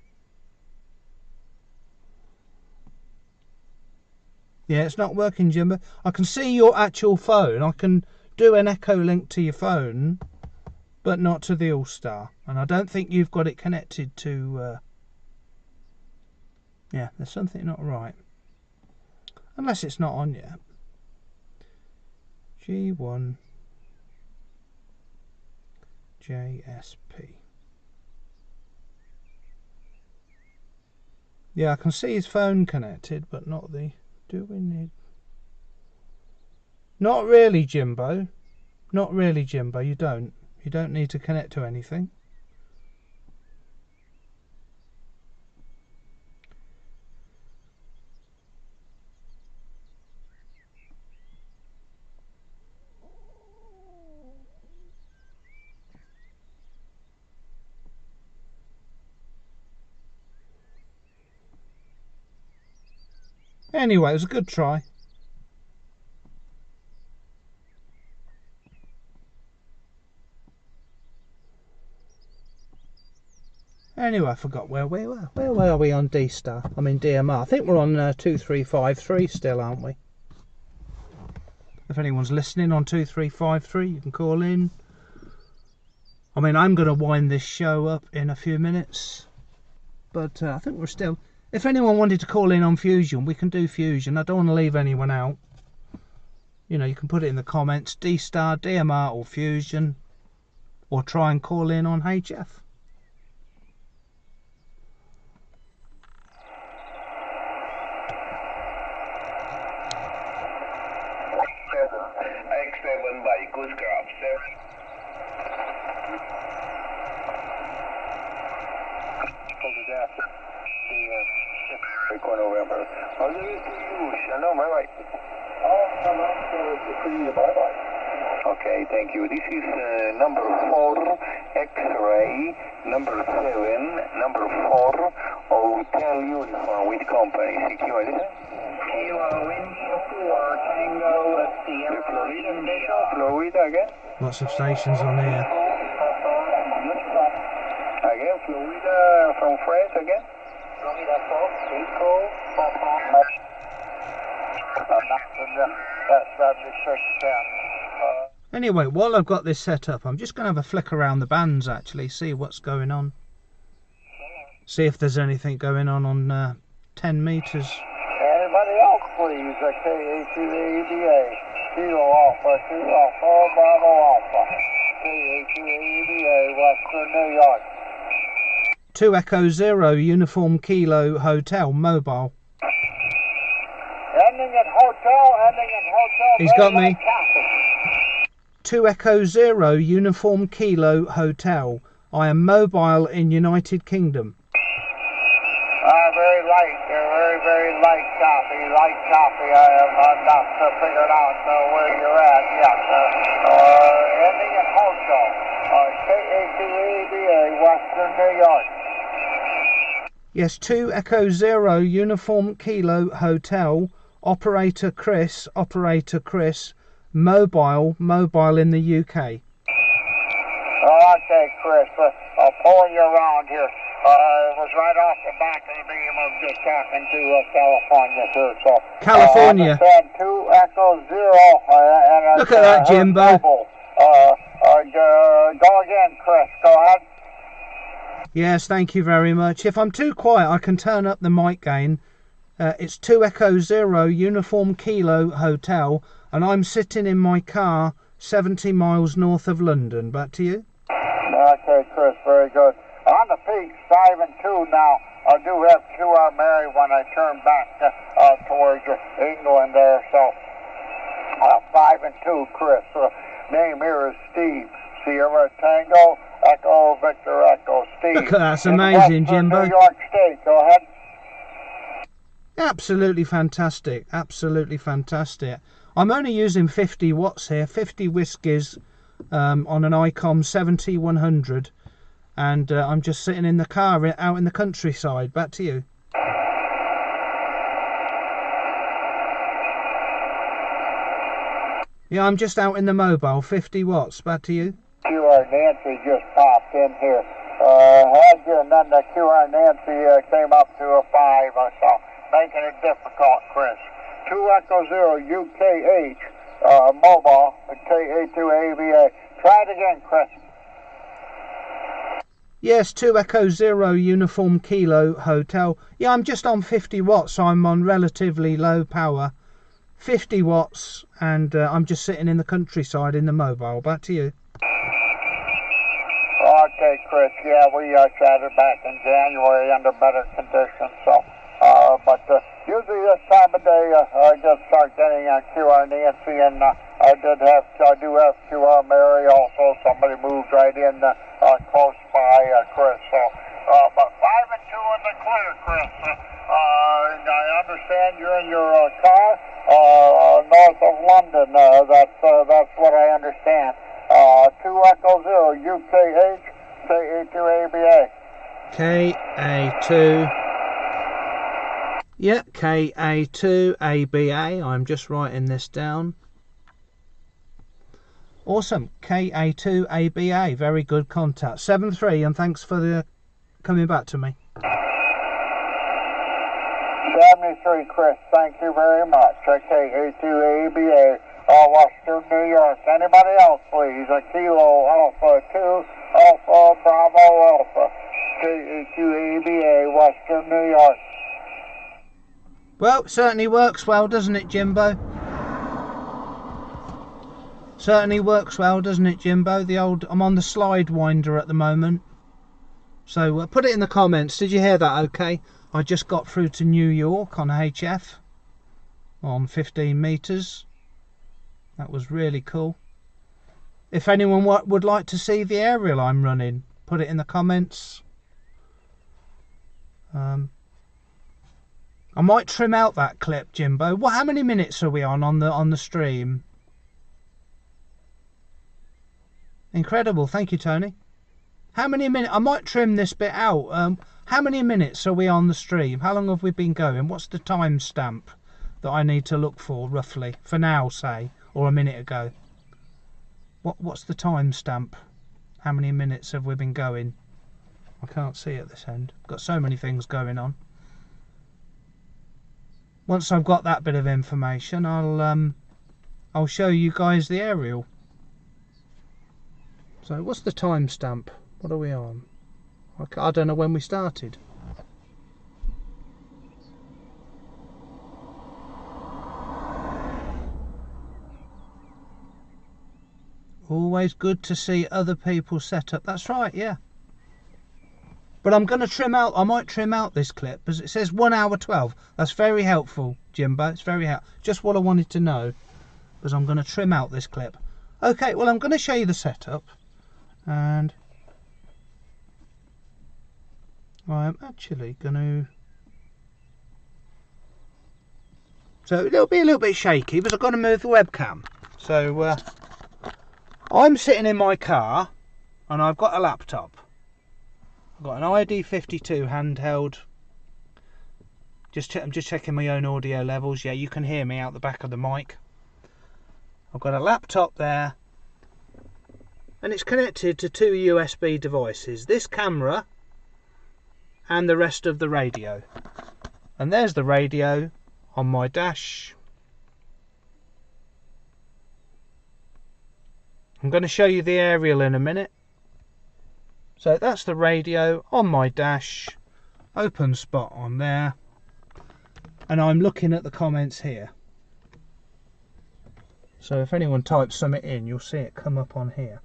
Yeah, it's not working, Jimbo. I can see your actual phone. I can do an echo link to your phone, but not to the Dstar. And I don't think you've got it connected to... yeah, there's something not right. Unless it's not on yet. G1 JSP. Yeah, I can see his phone connected, but not the... Do we need... Not really, Jimbo. Not really, Jimbo. You don't. You don't need to connect to anything. Anyway, it was a good try. Anyway, I forgot where we were. Where were we on Dstar? I mean DMR. I think we're on 2353 still, aren't we? If anyone's listening on 2353, you can call in. I mean, I'm going to wind this show up in a few minutes. But I think we're still... If anyone wanted to call in on Fusion, we can do Fusion. I don't want to leave anyone out. You know, you can put it in the comments. Dstar, DMR or Fusion. Or try and call in on HF. X7 by Goose Grab 7. November. I'll give it to you. Shalom, bye-bye. Oh, shalom. Bye-bye. Okay, thank you. This is number 4, X-ray, number 7, number 4, Hotel Uniform with company. CQ, listen. Kilo India 4, Tango, Sierra Florida, India. Florida again. Lots of stations on here. Again, Florida from France again. Florida 4, Echo. Anyway, while I've got this set up, I'm just going to have a flick around the bands, actually, see what's going on. See if there's anything going on 10 metres. Anybody else, please? K-A-2-A-B-A. Kilo Alpha, Kilo Alpha, Bravo Alpha. K-A-2-A-B-A, Western New York. 2 Echo 0, Uniform Kilo Hotel, mobile. Ending at hotel, He's got me. 2 Echo 0, Uniform Kilo Hotel. I am mobile in United Kingdom. Very light, very light copy, I have not figured out where you're at yet. Ending at hotel, K-A-2-A-B-A, Western New York. Yes, 2 Echo 0, Uniform Kilo Hotel. Operator Chris, mobile in the UK. Okay, Chris, I'll pull you around here. It was right off the back of the beam of just talking to California, sir. So, California. 2 Echo 0. And look at that, Jimbo. Go again, Chris. Go ahead. Yes, thank you very much. If I'm too quiet, I can turn up the mic gain. It's 2 Echo 0, Uniform Kilo Hotel, and I'm sitting in my car 70 miles north of London. Back to you. Okay, Chris, very good. On the peak, 5 and 2 now. I do have 2 Mary when I turn back towards England there, so. 5 and 2, Chris. Name here is Steve. Sierra Tango, Echo, Victor Echo, Steve. Look at that, that's amazing, Jimbo. New York State, go ahead. Absolutely fantastic, absolutely fantastic. I'm only using 50 watts here, 50 whiskies on an ICOM 70-100, and I'm just sitting in the car out in the countryside. Back to you. Yeah, I'm just out in the mobile, 50 watts. Back to you. QR Nancy just popped in here. Had you, and then the QR Nancy came up to a 5 or so, making it difficult, Chris. 2 Echo 0 UKH mobile, KA2 AVA. Try it again, Chris. Yes, 2 Echo 0 Uniform Kilo Hotel. Yeah, I'm just on 50 watts, so I'm on relatively low power. 50 watts, and I'm just sitting in the countryside in the mobile. Back to you. Okay, Chris. Yeah, we chatted back in January under better conditions. So, but usually this time of day, I just start getting QR Nancy, and I do have QR Mary also. Somebody moved right in close by, Chris. So, but 5 and 2 in the clear, Chris. I understand you're in your car north of London. That's what I understand. 2 Echo 0 UKH KA2 ABA. KA2. Yeah, KA2 ABA. I'm just writing this down. Awesome. KA2 ABA. Very good contact. 7-3, and thanks for the coming back to me. 73, Chris. Thank you very much. KA2 ABA. Western New York. Anybody else, please? Kilo Alpha 2 Alpha Bravo Alpha. KA2 ABA, Western New York. Well, certainly works well, doesn't it, Jimbo? Certainly works well, doesn't it, Jimbo? The old, I'm on the slide winder at the moment. So put it in the comments. Did you hear that? Okay. I just got through to New York on HF on 15 meters. That was really cool. If anyone would like to see the aerial I'm running, put it in the comments. I might trim out that clip, Jimbo. How many minutes are we on the stream? Incredible. Thank you, Tony. How many minutes? I might trim this bit out. How many minutes are we on the stream? How long have we been going? What's the time stamp that I need to look for, roughly? For now, say, or a minute ago. What's the time stamp? How many minutes have we been going? I can't see at this end. Got so many things going on. Once I've got that bit of information, I'll show you guys the aerial. So what's the time stamp? What are we on? I don't know when we started. Always good to see other people's setup. That's right, yeah. But I'm going to trim out, I might trim out this clip, because it says 1 hour 12. That's very helpful, Jimbo. It's very helpful. Just what I wanted to know, because I'm going to trim out this clip. Okay, well, I'm going to show you the setup. And I'm actually going to... So it'll be a little bit shaky, because I've got to move the webcam. So I'm sitting in my car, and I've got a laptop. I've got an ID52 handheld. I'm just checking my own audio levels. Yeah, you can hear me out the back of the mic. I've got a laptop there, and it's connected to 2 USB devices. This camera and the rest of the radio. And there's the radio on my dash. I'm going to show you the aerial in a minute. So that's the radio on my dash, open spot on there, and I'm looking at the comments here. So if anyone types something in, you'll see it come up on here.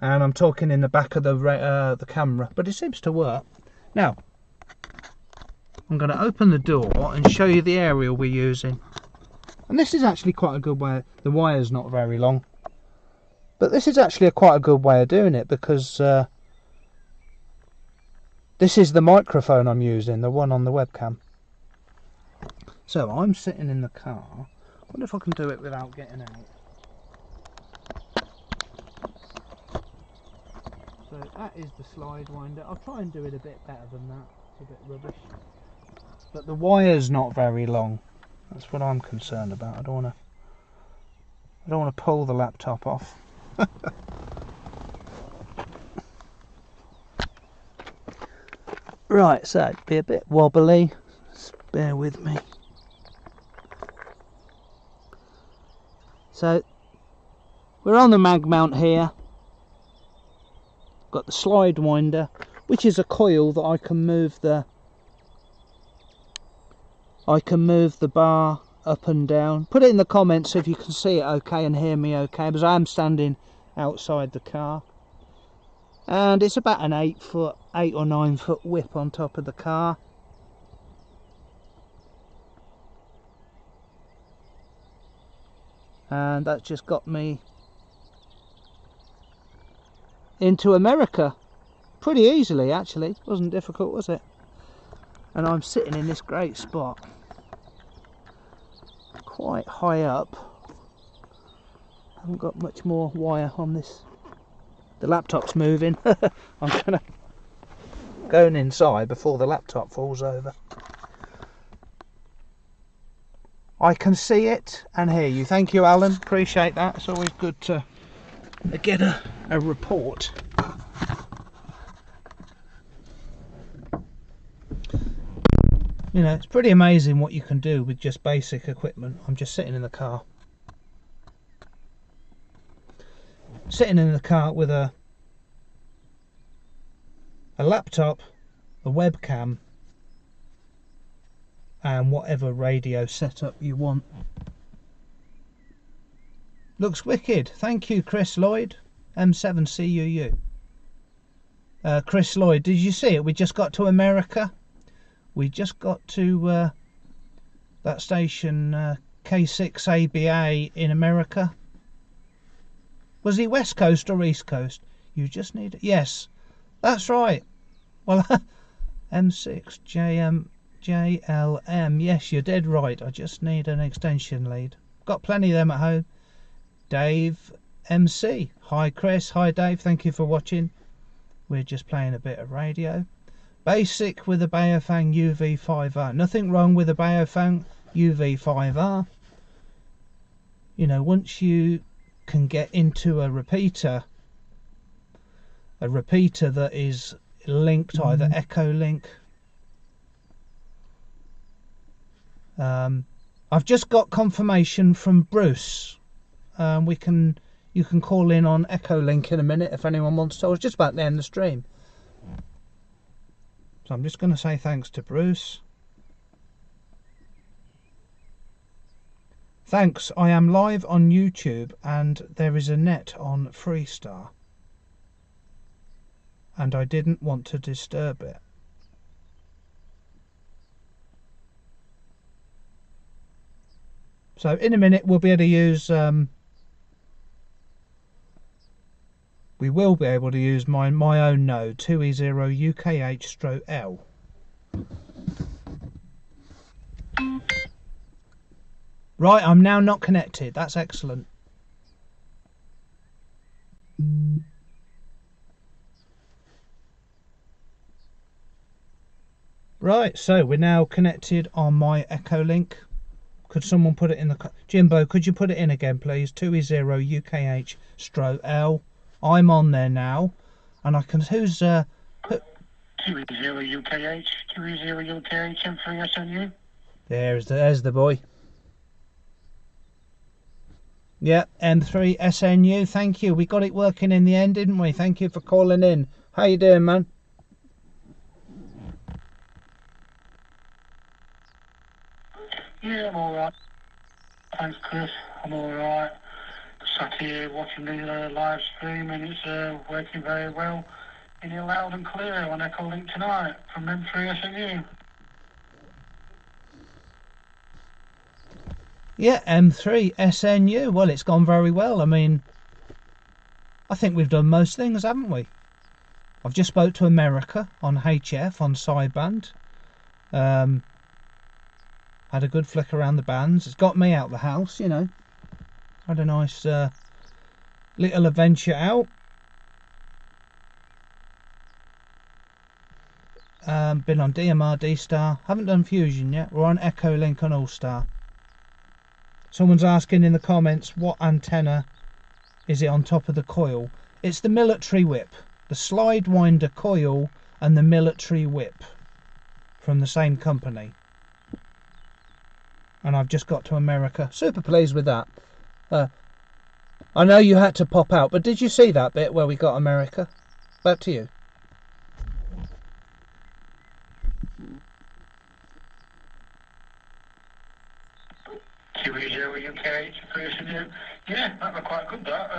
And I'm talking in the back of the camera, but it seems to work. Now, I'm going to open the door and show you the aerial we're using. And this is actually quite a good way. The wire's not very long, but this is actually quite a good way of doing it, because this is the microphone I'm using, the one on the webcam. So I'm sitting in the car. I wonder if I can do it without getting out. So that is the slide winder. I'll try and do it a bit better than that. It's a bit rubbish. But the wire's not very long. That's what I'm concerned about. I don't want to pull the laptop off. Right, so it'd be a bit wobbly. Just bear with me. So we're on the mag mount here. Got the slide winder, which is a coil that I can move the bar up and down. Put it in the comments if you can see it okay and hear me okay, because I am standing outside the car. And it's about an 8 or 9 foot whip on top of the car. And that just got me into America pretty easily, actually. Wasn't difficult, was it? And I'm sitting in this great spot, quite high up. Haven't got much more wire on this. The laptop's moving. I'm going inside before the laptop falls over. I can see it and hear you. Thank you, Alan. Appreciate that. It's always good to get a report. You know, it's pretty amazing what you can do with just basic equipment. I'm just sitting in the car. Sitting in the car with a laptop, a webcam, and whatever radio setup you want. Looks wicked. Thank you, Chris Lloyd, M7CUU. Chris Lloyd, did you see it? We just got to America. We just got to that station, K6ABA in America. Was he West Coast or East Coast? You just need it. Yes, that's right. Well, M6JLM. Yes, you're dead right. I just need an extension lead. Got plenty of them at home. Dave MC. Hi Chris. Hi Dave. Thank you for watching. We're just playing a bit of radio. Basic with a Baofeng UV5R. Nothing wrong with a Baofeng UV5R. You know, once you can get into a repeater that is linked, either Echo Link. I've just got confirmation from Bruce. You can call in on Echo Link in a minute if anyone wants to. I was just about to end the stream. So I'm just going to say thanks to Bruce. Thanks, I am live on YouTube and there is a net on Dstar. And I didn't want to disturb it. So in a minute we'll be able to use we will be able to use my own node 2E0UKH/L. Right, I'm now not connected. That's excellent. Right, so we're now connected on my Echo Link. Could someone put it in the... Jimbo, could you put it in again, please? 2E0UKH/L. I'm on there now. And I can... Who's... 2E0UKH, 2E0UKH, M3SNU. There's the boy. Yeah, M3SNU. Thank you. We got it working in the end, didn't we? Thank you for calling in. How you doing, man? Yeah, I'm alright. Thanks, Chris. I'm alright. Sat here watching the live stream and it's working very well. In loud and clear on Echo Link tonight from M3SNU. Yeah, M3 SNU. Well, it's gone very well. I mean, I think we've done most things, haven't we? I've just spoke to America on HF on sideband. Had a good flick around the bands. It's got me out the house, you know. Had a nice little adventure out. Been on DMR, Dstar. Haven't done Fusion yet. We're on Echo Link on All-Star. Someone's asking in the comments, what antenna is it on top of the coil? It's the military whip. The slide winder coil and the military whip from the same company. And I've just got to America. Super pleased with that. I know you had to pop out, but did you see that bit where we got America? Back to you. UK, yeah, that was quite good, that.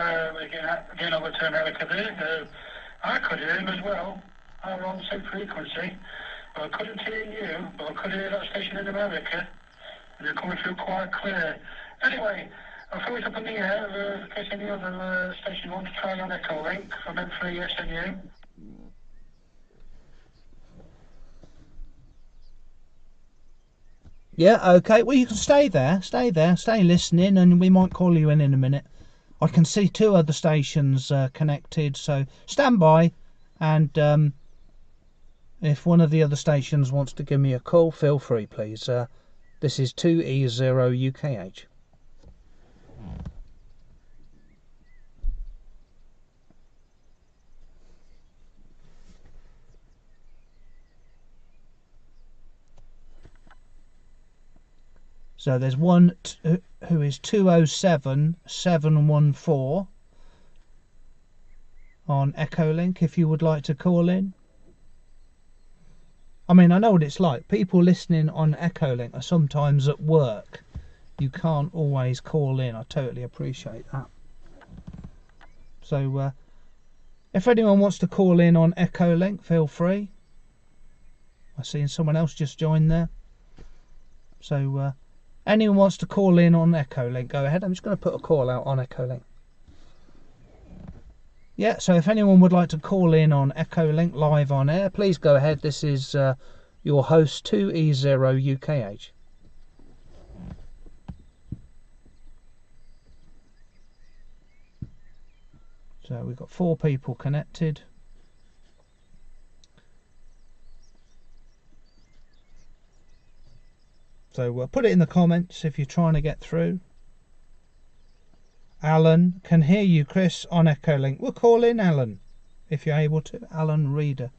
Again, over to America there. I could hear him as well. I was on the same frequency. But I couldn't hear you, but I could hear that station in America. And they're coming through quite clear. Anyway, I'll throw it up in the air in case any other station wants to try on Echo Link from M3 SNU. Yeah, okay. Well, you can stay there, stay listening, and we might call you in a minute. I can see 2 other stations connected, so stand by, and if one of the other stations wants to give me a call, feel free, please. This is 2E0UKH. So there's one who is 207714 on Echo Link if you would like to call in. I mean, I know what it's like. People listening on Echo Link are sometimes at work. You can't always call in. I totally appreciate that. So if anyone wants to call in on Echo Link, feel free. I've seen someone else just join there. So anyone wants to call in on Echo Link, go ahead. I'm just going to put a call out on Echo Link. Yeah, so if anyone would like to call in on Echo Link live on air, please go ahead. This is your host 2E0UKH. So we've got 4 people connected. So put it in the comments if you're trying to get through. Alan, can hear you, Chris, on Echo Link. We'll call in Alan, if you're able to. Alan Reader.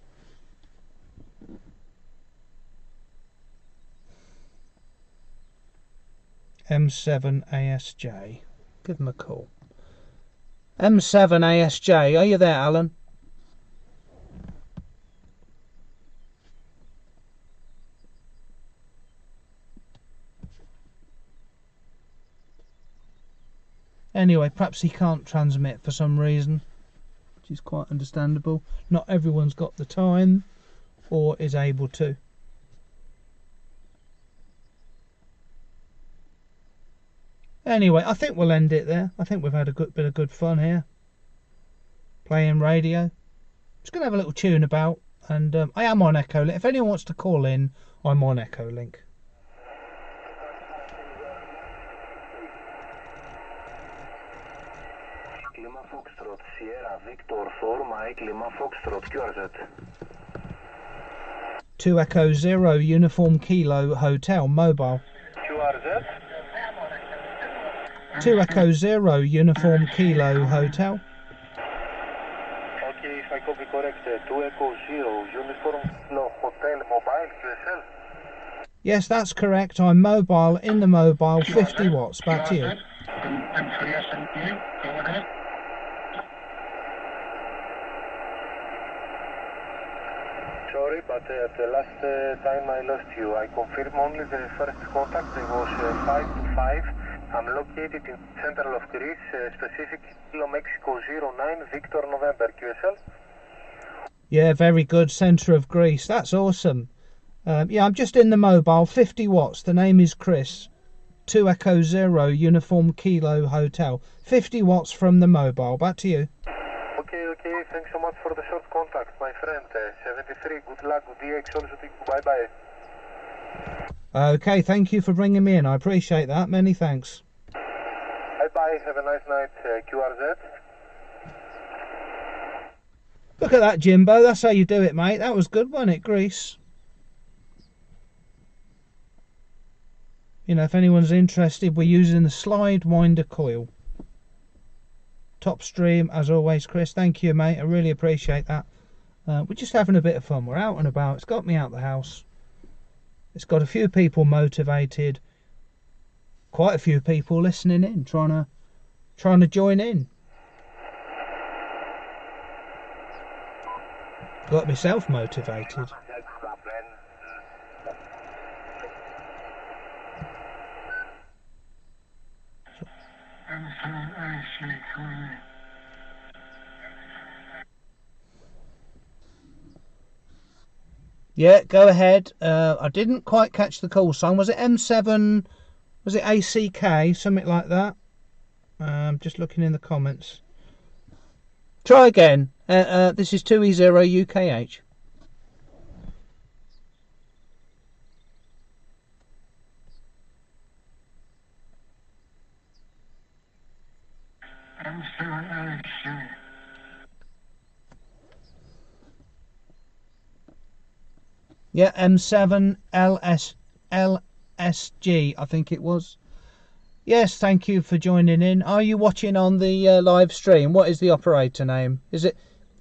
M7ASJ. Give them a call. M7ASJ, are you there, Alan? Anyway, perhaps he can't transmit for some reason, which is quite understandable. Not everyone's got the time or is able to. Anyway, I think we'll end it there. I think we've had a good bit of good fun here. Playing radio. Just going to have a little tune about, and I am on Echo Link. If anyone wants to call in, I'm on Echo Link. Lima Foxtrot, Sierra, Victor, 4, Mike, Lima Foxtrot, QRZ. 2 Echo 0, Uniform Kilo, Hotel, Mobile. QRZ. 2 Echo 0, Uniform Kilo, Hotel. Okay, if I copy correct, 2 Echo 0, Uniform Kilo, Hotel, Mobile, QSL. Yes, that's correct. I'm mobile, in the mobile, 50 watts. Back to you. Sorry, but the last time I lost you, I confirm only the first contact. It was 5 to 5. I'm located in central of Greece, specific Kilo Mexico 09, Victor November, QSL. Yeah, very good. Centre of Greece. That's awesome. Yeah, I'm just in the mobile, 50 watts. The name is Chris. 2 Echo Zero Uniform Kilo Hotel. 50 watts from the mobile. Back to you. Okay, thanks so much for the short contact, my friend. 73, good luck with DX also to you. Bye-bye. Okay, thank you for bringing me in. I appreciate that. Many thanks. Bye-bye, have a nice night, QRZ. Look at that, Jimbo. That's how you do it, mate. That was good, wasn't it, Greece? You know, if anyone's interested, we're using the slide winder coil. Top stream, as always, Chris. Thank you, mate. I really appreciate that. We're just having a bit of fun. We're out and about. It's got me out the house. It's got a few people motivated. Quite a few people listening in, trying to join in. Got myself motivated. Yeah, go ahead. I didn't quite catch the call sign. Was it M7? Was it ACK? Something like that. Just looking in the comments. Try again. This is 2E0 UKH. Yeah, M7 LSG, I think it was. Yes, thank you for joining in. Are you watching on the live stream? What is the operator name? Is it?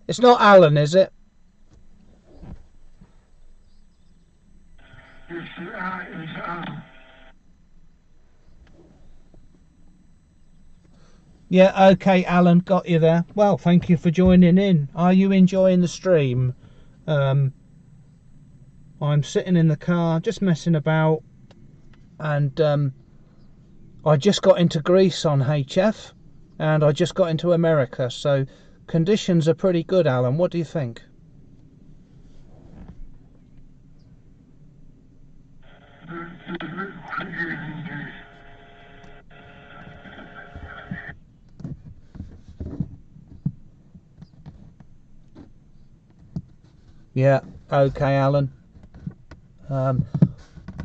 It's not Alan, is it? Yeah, okay, Alan, got you there. Well, thank you for joining in. Are you enjoying the stream? I'm sitting in the car, just messing about, and I just got into Greece on HF, and I just got into America, so conditions are pretty good, Alan. What do you think? Yeah, okay, Alan.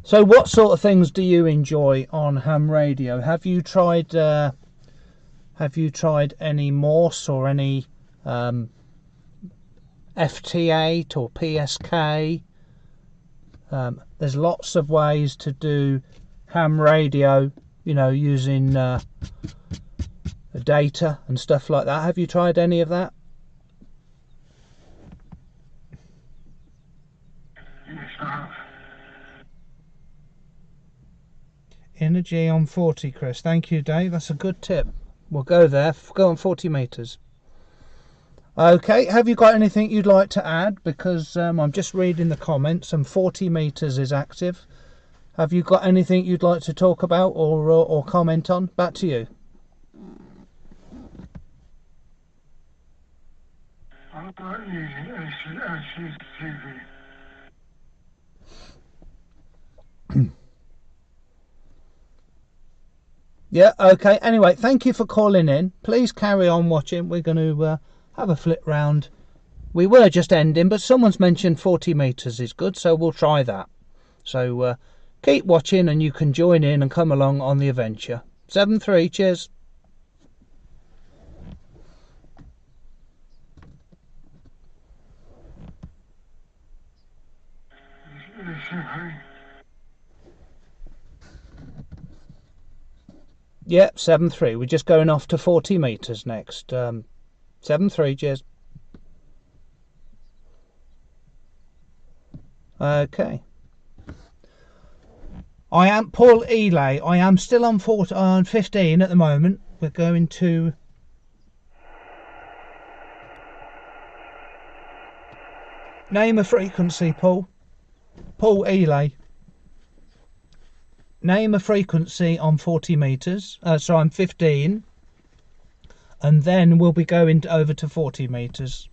So what sort of things do you enjoy on ham radio? Have you tried any Morse or any FT8 or PSK? There's lots of ways to do ham radio, you know, using data and stuff like that. Have you tried any of that? Energy on 40, Chris. Thank you, Dave. That's a good tip. We'll go there. Go on 40 metres. Okay, have you got anything you'd like to add? Because I'm just reading the comments and 40 metres is active. Have you got anything you'd like to talk about or comment on? Back to you. Yeah, okay. Anyway, thank you for calling in. Please carry on watching. We're going to have a flip round. We were just ending, but someone's mentioned 40 metres is good, so we'll try that. So keep watching and you can join in and come along on the adventure. 7-3, cheers. Yep, 7-3. We're just going off to 40 metres next. 7-3, cheers. Okay. I am Paul Elay. I am still on 15 at the moment. We're going to name a frequency, Paul. Paul Elay. Name a frequency on 40 metres. So I'm 15. And then we'll be going over to 40 metres.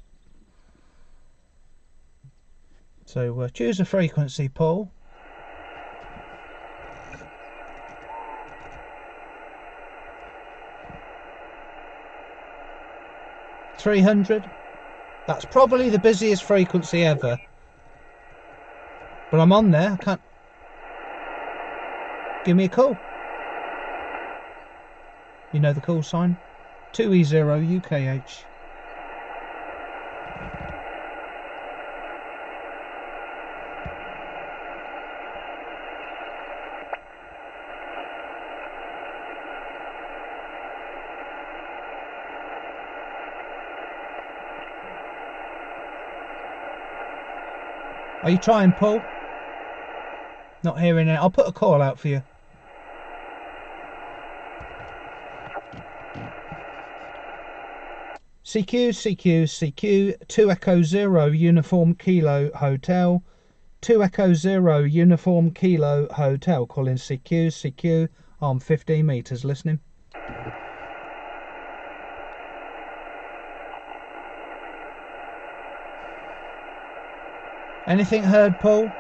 So choose a frequency, Paul. 300. That's probably the busiest frequency ever. But I'm on there. I can't. Give me a call. You know the call sign? 2E0 UKH. Are you trying, Paul? Not hearing it. I'll put a call out for you. CQ 2 Echo 0 Uniform Kilo Hotel. 2 Echo 0 Uniform Kilo Hotel. Calling CQ. I'm 15 metres listening. Anything heard, Paul?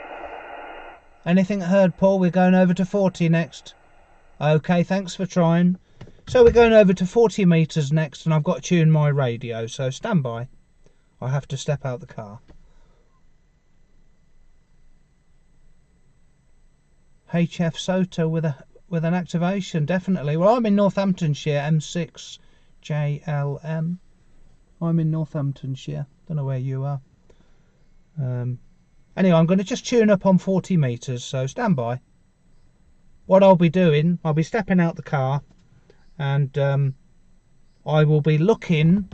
Anything heard, Paul? We're going over to 40 next. Okay, thanks for trying. So we're going over to 40 metres next, and I've got to tune my radio, so stand by. I have to step out the car. HF Soto with an activation, definitely. Well, I'm in Northamptonshire, M6 JLM. I'm in Northamptonshire. Don't know where you are. Anyway, I'm going to just tune up on 40 metres, so stand by. What I'll be doing, I'll be stepping out the car, and I will be moving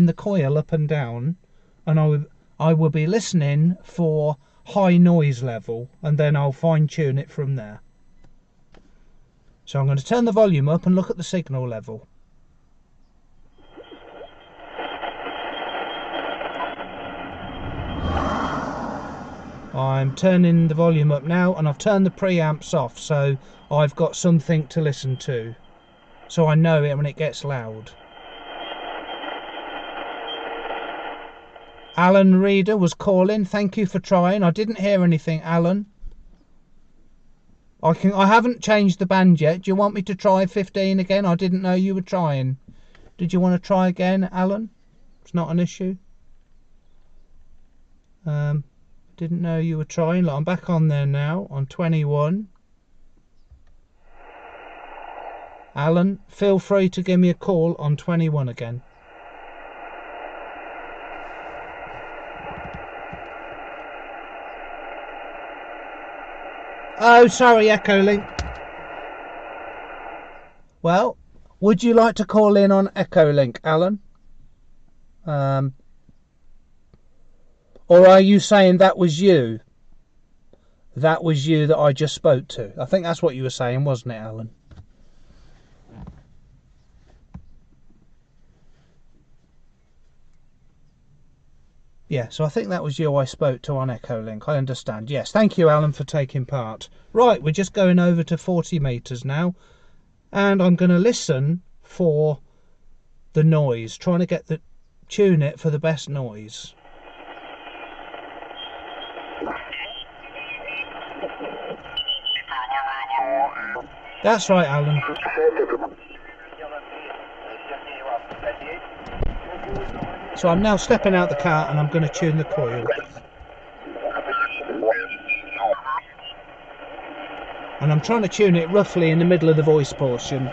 the coil up and down, and I will be listening for high noise level, and then I'll fine tune it from there. So I'm going to turn the volume up and look at the signal level. I'm turning the volume up now, and I've turned the preamps off, so I've got something to listen to, so I know it when it gets loud. Alan Reader was calling. Thank you for trying. I didn't hear anything, Alan. I haven't changed the band yet. Do you want me to try 15 again? I didn't know you were trying. Did you want to try again, Alan? It's not an issue. Didn't know you were trying. Look, I'm back on there now on 21. Alan, feel free to give me a call on 21 again. Oh, sorry, Echo Link. Well, would you like to call in on Echo Link, Alan? Or are you saying that was you? That was you that I just spoke to. I think that's what you were saying, wasn't it, Alan? Yeah, so I think that was you I spoke to on Echo Link. I understand. Yes, thank you, Alan, for taking part. Right, we're just going over to 40 metres now. And I'm going to listen for the noise. Trying to tune it for the best noise. That's right, Alan. So I'm now stepping out the car and I'm going to tune the coil. And I'm trying to tune it roughly in the middle of the voice portion.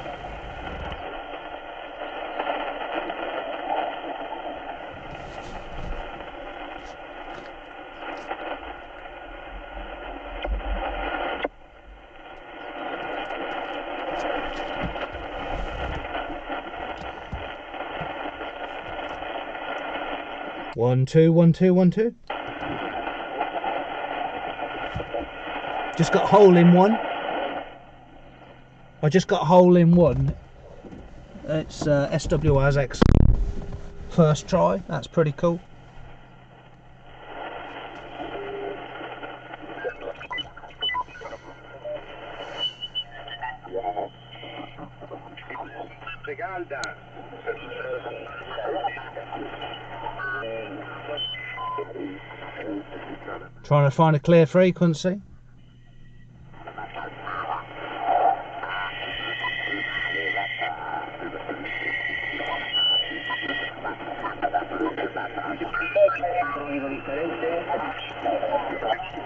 One, two, 1, 2, 1, 2. Just got hole in one. I just got hole in one. It's SWR's X first try. That's pretty cool. Trying to find a clear frequency.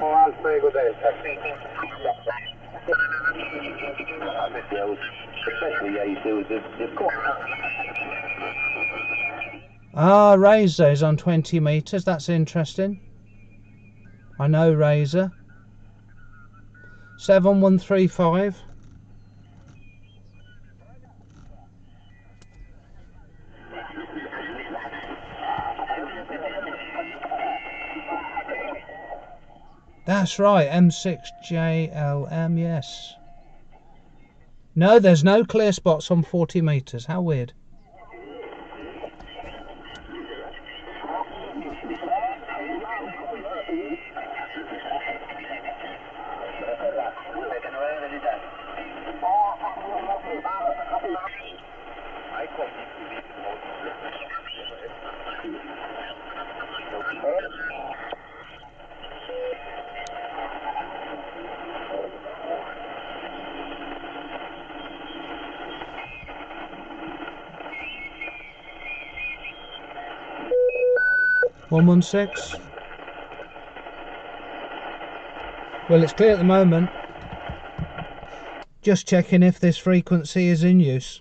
Alfa Ego Delta. Ah, Razor is on 20 metres. That's interesting. I know Razor. 7135. That's right, M6JLM, yes. No, there's no clear spots on 40 metres. How weird. One 116. Well, it's clear at the moment. Just checking if this frequency is in use.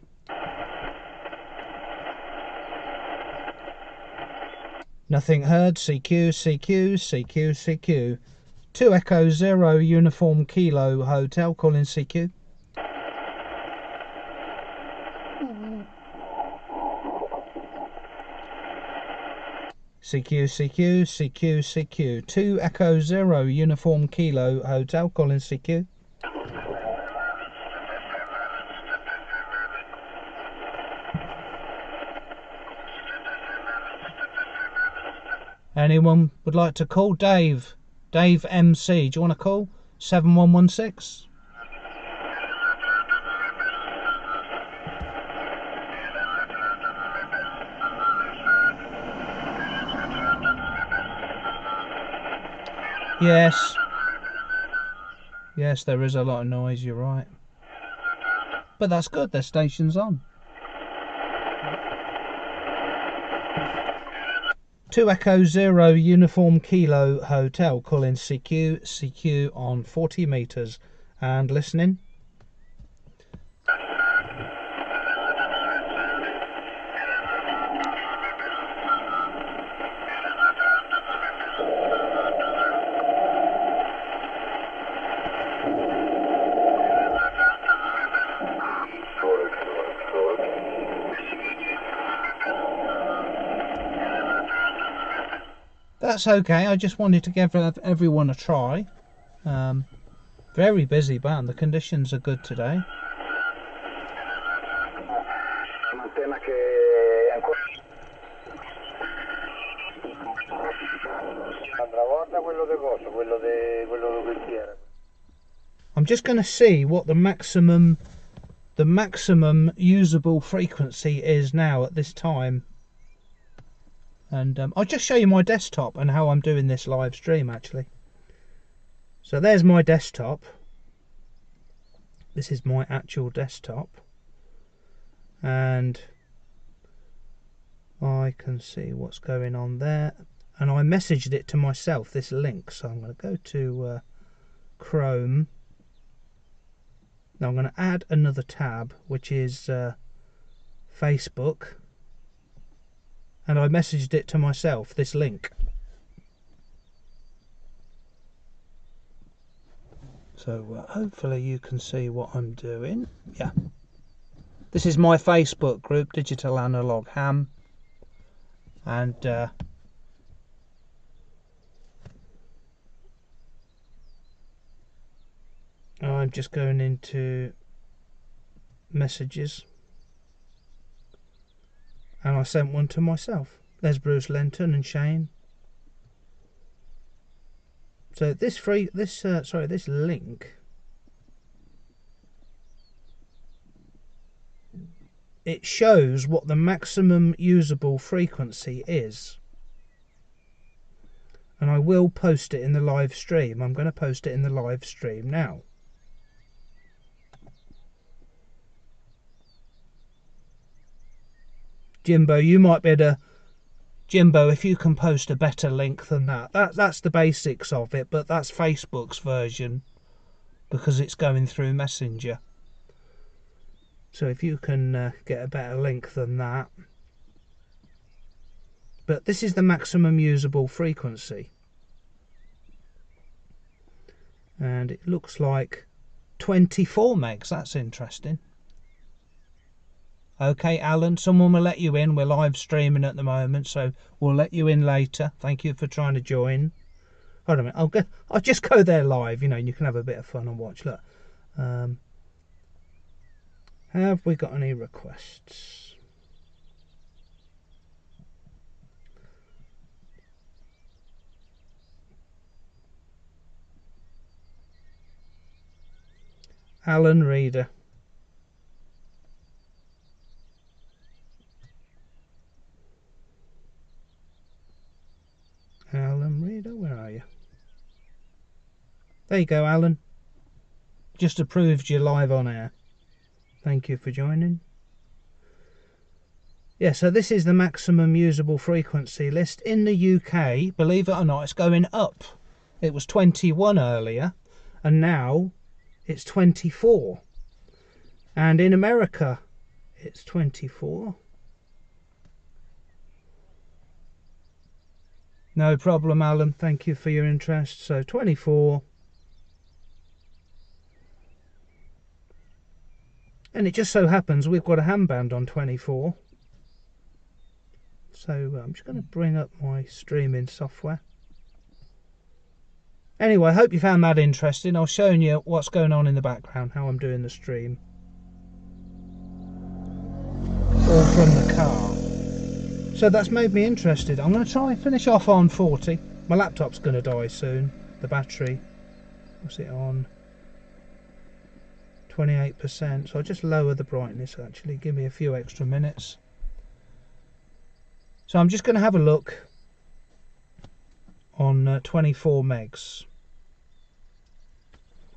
Nothing heard. CQ, CQ, CQ, CQ. 2 Echo 0 Uniform Kilo Hotel, calling CQ. CQ, CQ, CQ, CQ. 2 Echo 0 Uniform Kilo Hotel, calling CQ. Anyone would like to call? Dave MC, do you want to call? 7116. Yes. Yes, there is a lot of noise, you're right. But that's good, their station's on. 2 Echo 0 Uniform Kilo Hotel, calling CQ, CQ on 40 metres and listening. That's okay, I just wanted to give everyone a try. Very busy band, the conditions are good today. I'm just going to see what the maximum usable frequency is now at this time. And I'll just show you my desktop and how I'm doing this live stream actually. So there's my desktop. This is my actual desktop. And I can see what's going on there. And I messaged it to myself, this link. So I'm going to go to Chrome. Now I'm going to add another tab, which is Facebook. And I messaged it to myself, this link. So hopefully you can see what I'm doing. Yeah. This is my Facebook group, Digital Analog Ham. And I'm just going into messages. And I sent one to myself. There's Bruce Lenton and Shane. So this link, it shows what the maximum usable frequency is. And I will post it in the live stream. I'm going to post it in the live stream now. Jimbo, you might be able to Jimbo, if you can post a better link than that. That's the basics of it, but that's Facebook's version because it's going through Messenger. So if you can get a better link than that. But this is the maximum usable frequency. And it looks like 24 megs. That's interesting. Okay, Alan, someone will let you in. We're live streaming at the moment, so we'll let you in later. Thank you for trying to join. Hold on a minute. I'll just go there live, you know, and you can have a bit of fun and watch. Look. Have we got any requests? Alan Reader. Alan Reader, where are you? There you go, Alan. Just approved you live on air. Thank you for joining. Yeah, so this is the maximum usable frequency list. In the UK, believe it or not, it's going up. It was 21 earlier, and now it's 24. And in America, it's 24. No problem, Alan. Thank you for your interest. So 24. And it just so happens we've got a handband on 24. So I'm just going to bring up my streaming software. Anyway, I hope you found that interesting. I'll show you what's going on in the background, how I'm doing the stream. All from the car. So that's made me interested. I'm going to try and finish off on 40. My laptop's going to die soon. The battery, what's it on? 28%. So I'll just lower the brightness actually. Give me a few extra minutes. So I'm just going to have a look on 24 megs.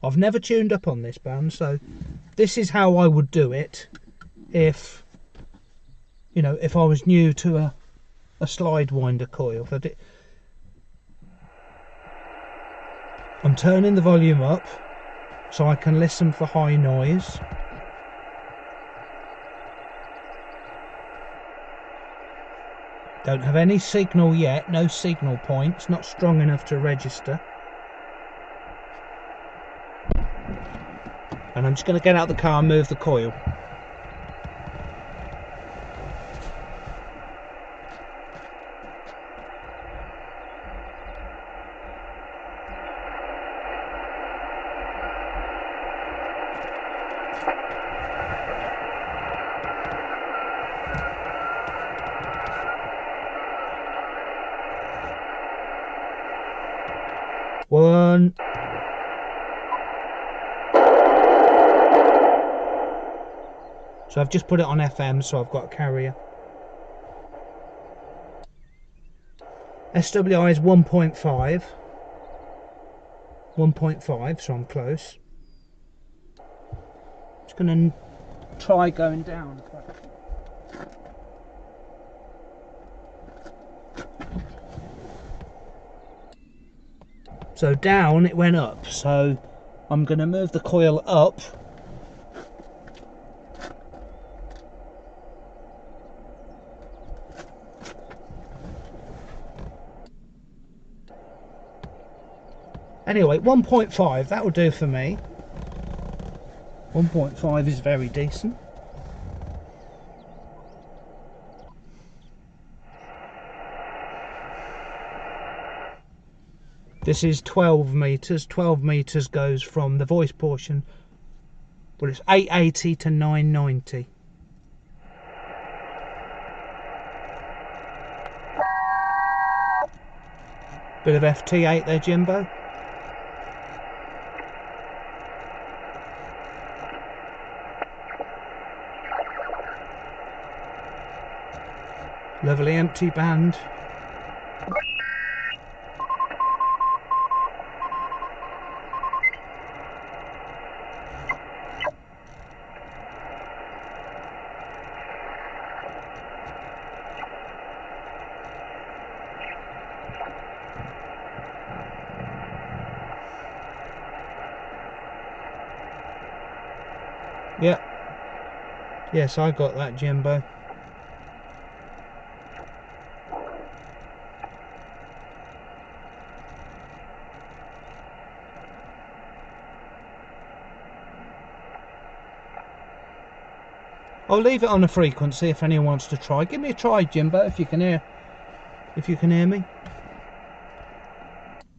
I've never tuned up on this band, so this is how I would do it if, you know, if I was new to a slide winder coil. I'm turning the volume up so I can listen for high noise. Don't have any signal yet, no signal points, not strong enough to register. And I'm just going to get out of the car and move the coil. One. So I've just put it on FM, so I've got a carrier. SWI is 1.5. 1.5, so I'm close. Just going to try going down. So down it went up, so I'm going to move the coil up. Anyway, 1.5, that will do for me. 1.5 is very decent. This is 12 meters. 12 meters goes from the voice portion, but it's 880 to 990. Bit of FT8 there, Jimbo. Lovely empty band. Yeah. Yes, I got that, Jimbo. I'll leave it on a frequency if anyone wants to try. Give me a try, Jimbo, if you can hear me.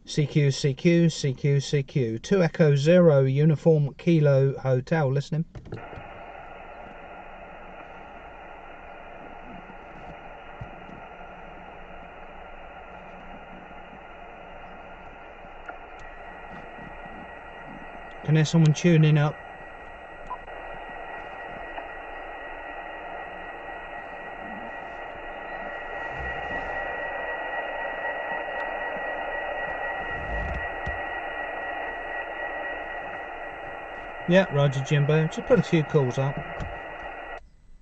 CQ, CQ, CQ, CQ. 2 Echo 0 Uniform Kilo Hotel. Listening. Can hear someone tuning up. Yeah, Roger, Jimbo. Just put a few calls out.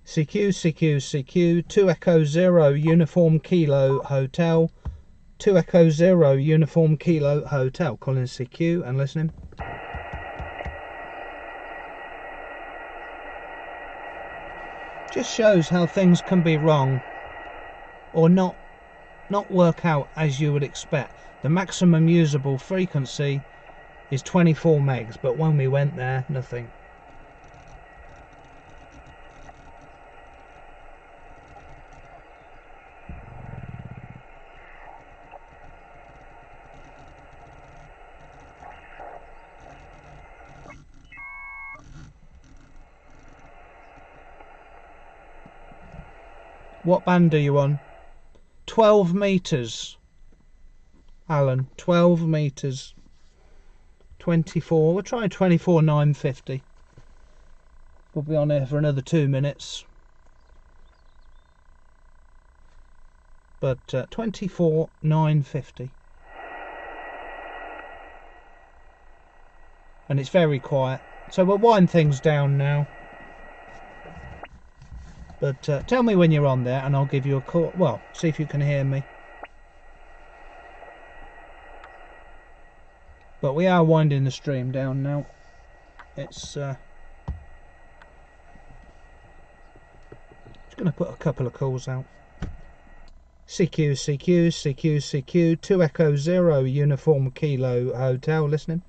CQ, CQ, CQ. 2 Echo 0 Uniform Kilo Hotel. 2 Echo 0 Uniform Kilo Hotel. Calling CQ and listening. Just shows how things can be wrong or not work out as you would expect. The maximum usable frequency is 24 megs, but when we went there, nothing. What band are you on? 12 meters, Alan. 12 meters. 24. We'll try 24,950. We'll be on here for another 2 minutes. But 24,950. And it's very quiet. So we'll wind things down now. But tell me when you're on there and I'll give you a call. Well, see if you can hear me. But we are winding the stream down now. It's just going to put a couple of calls out. CQ, CQ, CQ, CQ. 2 Echo 0 Uniform Kilo Hotel. Listening.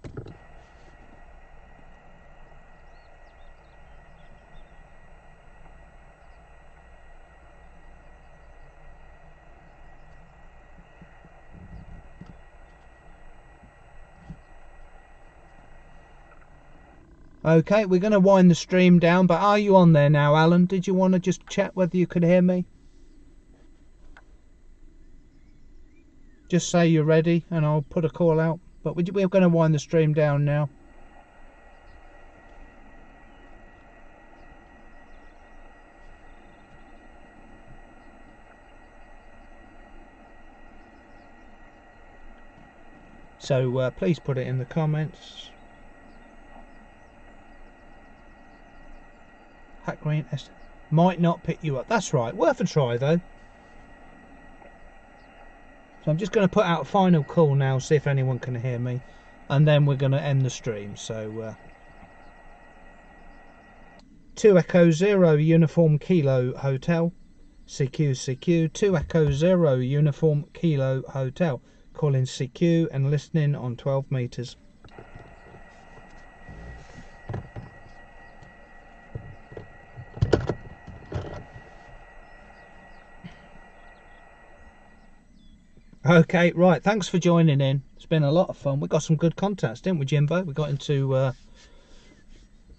Okay, we're going to wind the stream down, but are you on there now, Alan? Did you want to just check whether you could hear me? Just say you're ready and I'll put a call out. But we're going to wind the stream down now. So please put it in the comments. Hack Green might not pick you up. That's right. Worth a try though. So I'm just going to put out a final call now, see if anyone can hear me, and then we're going to end the stream. So 2 Echo 0 Uniform Kilo Hotel. CQ, CQ. 2 Echo 0 Uniform Kilo Hotel. Calling CQ and listening on 12 meters. Okay, right, thanks for joining in. It's been a lot of fun. We got some good contacts, didn't we, Jimbo? We got into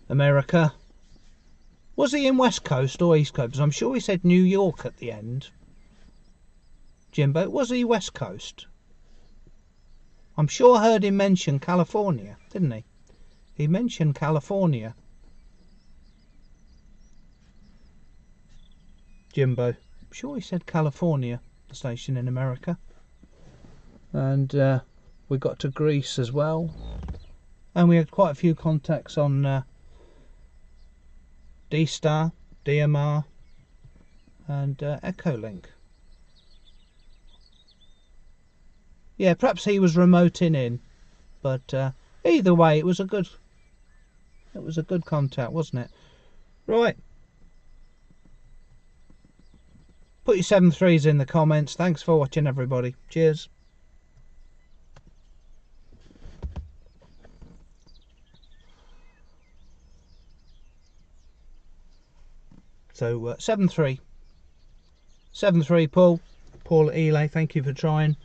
America. Was he in West Coast or East Coast? Because I'm sure he said New York at the end. Jimbo, was he West Coast? I'm sure I heard him mention California, didn't he? He mentioned California. Jimbo, I'm sure he said California, the station in America. And we got to Greece as well, and we had quite a few contacts on Dstar, DMR and Echolink. Yeah, perhaps he was remoting in, but either way it was a good contact, wasn't it? Right. Put your 7.3s in the comments. Thanks for watching, everybody. Cheers. So 7.3. 7.3 Paul at Ely, thank you for trying.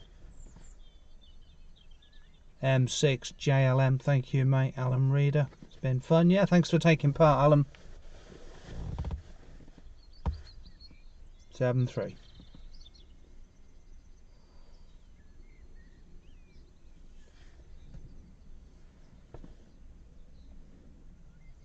M6 JLM, thank you mate. Alan Reader, it's been fun. Yeah, thanks for taking part, Alan. 7.3.